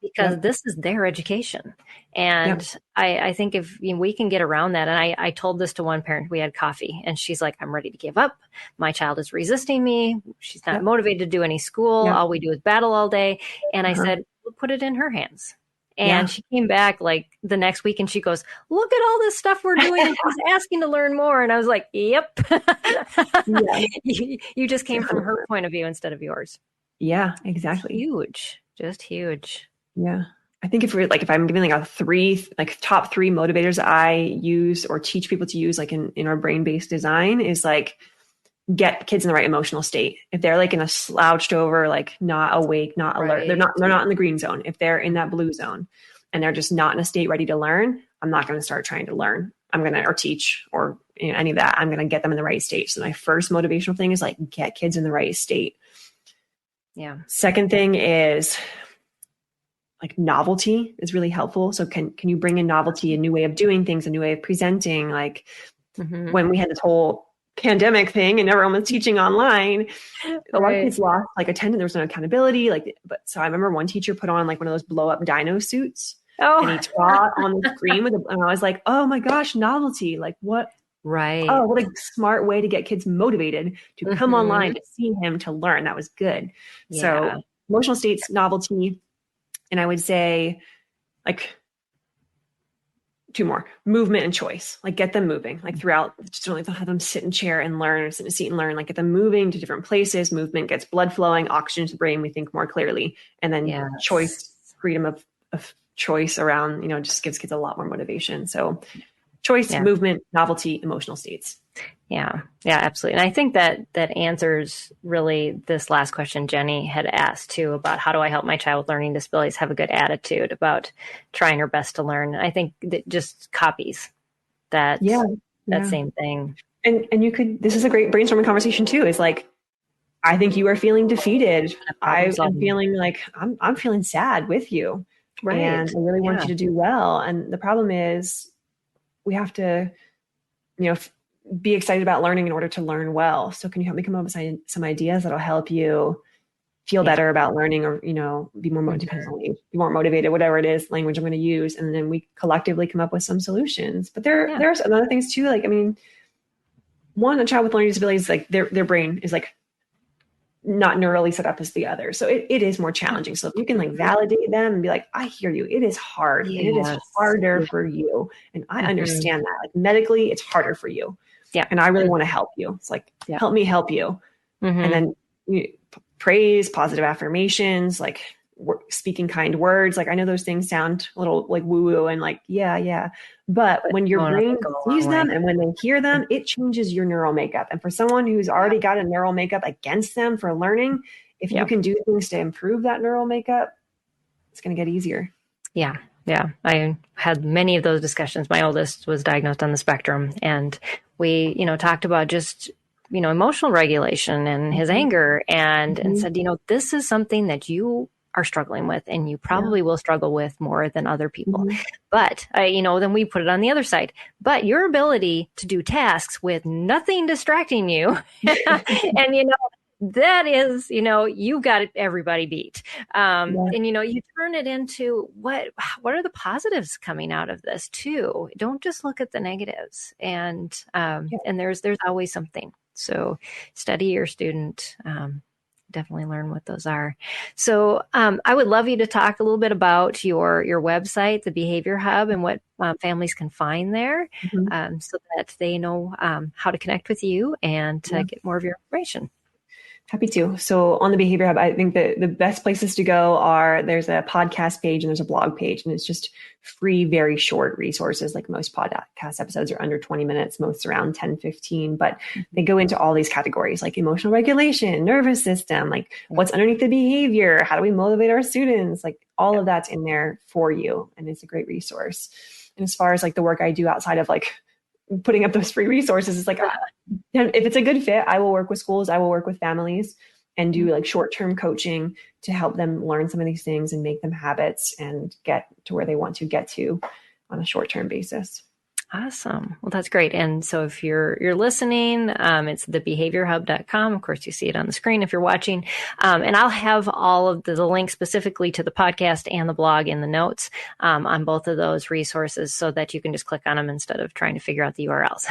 because this is their education. And I think if we can get around that, and I told this to one parent, we had coffee, and she's like, I'm ready to give up. My child is resisting me. She's not motivated to do any school. All we do is battle all day. And I said, we'll put it in her hands. And she came back like the next week and she goes, look at all this stuff we're doing. And she's asking to learn more. And I was like, yep. You just came from her point of view instead of yours. Yeah, exactly. Huge, just huge. Yeah. I think if I'm giving like top 3 motivators I use or teach people to use, like in our brain-based design, is like get kids in the right emotional state. If they're like in a slouched over, like not awake, not alert, they're not in the green zone. If they're in that blue zone and they're just not in a state ready to learn, I'm not going to start trying to learn. Or teach or any of that. I'm going to get them in the right state. So my first motivational thing is like get kids in the right state. Yeah. Second thing is like novelty is really helpful. So can you bring in novelty, a new way of doing things, a new way of presenting? Like when we had this whole pandemic thing and everyone was teaching online, a lot of kids lost like attendance. There was no accountability. So I remember one teacher put on like one of those blow up dino suits and he taught on the screen and I was like, oh my gosh, novelty. Like what? Right. Oh, what a smart way to get kids motivated to come online to see him, to learn. That was good. Yeah. So emotional states, novelty. And I would say like 2 more, movement and choice, like get them moving, like throughout, just don't have them sit in a chair and learn, or sit in a seat and learn, like get them moving to different places. Movement gets blood flowing, oxygen to the brain. We think more clearly. And then choice, freedom of choice around, just gives kids a lot more motivation. So choice, movement, novelty, emotional states. Yeah, absolutely. And I think that answers really this last question Jenny had asked too, about how do I help my child with learning disabilities have a good attitude about trying her best to learn. I think that just copies that same thing. And you could, this is a great brainstorming conversation too, is like, I think you are feeling defeated. I'm feeling like I'm feeling sad with you. Right. And I really want you to do well. And the problem is we have to, be excited about learning in order to learn well. So can you help me come up with some ideas that'll help you feel better about learning, or, be more motivated, whatever it is, language I'm going to use. And then we collectively come up with some solutions. But there's other things too. Like, one, a child with learning disabilities, like their brain is like not neurally set up as the other. So it is more challenging. So if you can like validate them and be like, I hear you, it is hard. And it is harder for you. And I understand that. Like medically, it's harder for you. Yeah. And I really want to help you. It's like, help me help you. And then praise, positive affirmations, like speaking kind words. Like I know those things sound a little like woo woo and like, but when your brain sees them and when they hear them, it changes your neural makeup. And for someone who's already got a neural makeup against them for learning, if you can do things to improve that neural makeup, it's going to get easier. Yeah. Yeah. I had many of those discussions. My oldest was diagnosed on the spectrum, and we, talked about just, emotional regulation and his anger and said, this is something that you are struggling with and you probably will struggle with more than other people. But, then we put it on the other side. But your ability to do tasks with nothing distracting you and, that is, you've got everybody beat. And, you turn it into what are the positives coming out of this too? Don't just look at the negatives, and there's always something. So study your student, definitely learn what those are. So I would love you to talk a little bit about your website, the Behavior Hub, and what families can find there, so that they know how to connect with you and to get more of your information. Happy to. So on the Behavior Hub, I think the best places to go are, there's a podcast page and there's a blog page, and it's just free, very short resources. Like most podcast episodes are under 20 minutes, most around 10, 15, but they go into all these categories like emotional regulation, nervous system, like what's underneath the behavior, how do we motivate our students, like all of that's in there for you. And it's a great resource. And as far as like the work I do outside of like putting up those free resources, it's like, if it's a good fit, I will work with schools, I will work with families and do like short-term coaching to help them learn some of these things and make them habits and get to where they want to get to on a short-term basis. Awesome. Well, that's great. And so if you're listening, it's thebehaviorhub.com. Of course, you see it on the screen if you're watching. And I'll have all of the links specifically to the podcast and the blog in the notes on both of those resources, so that you can just click on them instead of trying to figure out the URLs.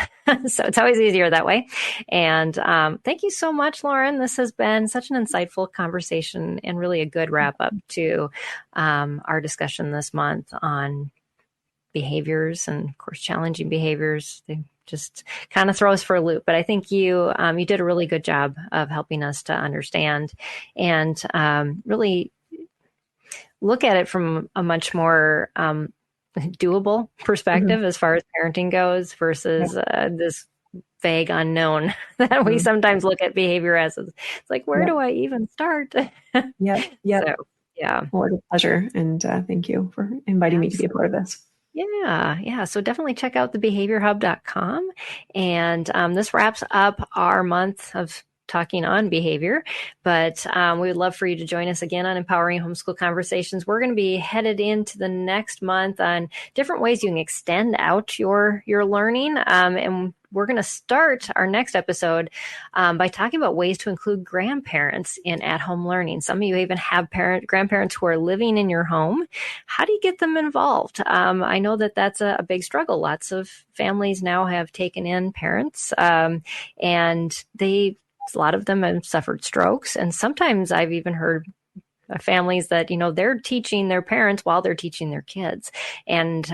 So it's always easier that way. And thank you so much, Lauren. This has been such an insightful conversation and really a good wrap up to our discussion this month on behaviors, and of course, challenging behaviors. They just kind of throw us for a loop. But I think you did a really good job of helping us to understand and really look at it from a much more doable perspective as far as parenting goes, versus this vague unknown that we sometimes look at behavior as. It's like, where do I even start? Yeah. So, yeah. Well, it's a pleasure. And thank you for inviting me to be a part of this. Yeah. So definitely check out thebehaviorhub.com. And this wraps up our month of talking on behavior, but we would love for you to join us again on Empowering Homeschool Conversations. We're going to be headed into the next month on different ways you can extend out your learning. And we're going to start our next episode by talking about ways to include grandparents in at-home learning. Some of you even have grandparents who are living in your home. How do you get them involved? I know that that's a big struggle. Lots of families now have taken in parents, and a lot of them have suffered strokes. And sometimes I've even heard families that, they're teaching their parents while they're teaching their kids, and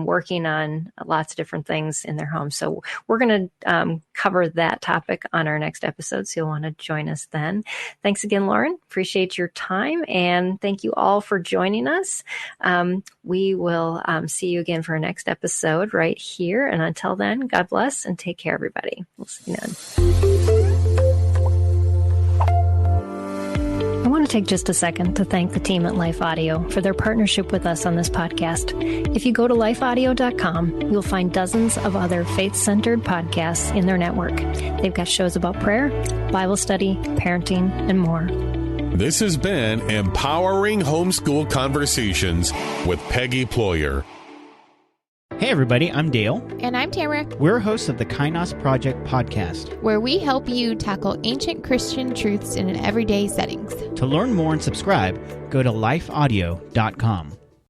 working on lots of different things in their home. So we're going to cover that topic on our next episode. So you'll want to join us then. Thanks again, Lauren. Appreciate your time. And thank you all for joining us. We will see you again for our next episode right here. And until then, God bless and take care, everybody. We'll see you then. I want to take just a second to thank the team at Life Audio for their partnership with us on this podcast. If you go to lifeaudio.com, you'll find dozens of other faith-centered podcasts in their network. They've got shows about prayer, Bible study, parenting, and more. This has been Empowering Homeschool Conversations with Peggy Ployer. Hey everybody, I'm Dale. And I'm Tamara. We're hosts of the Kainos Project podcast, where we help you tackle ancient Christian truths in an everyday settings. To learn more and subscribe, go to lifeaudio.com.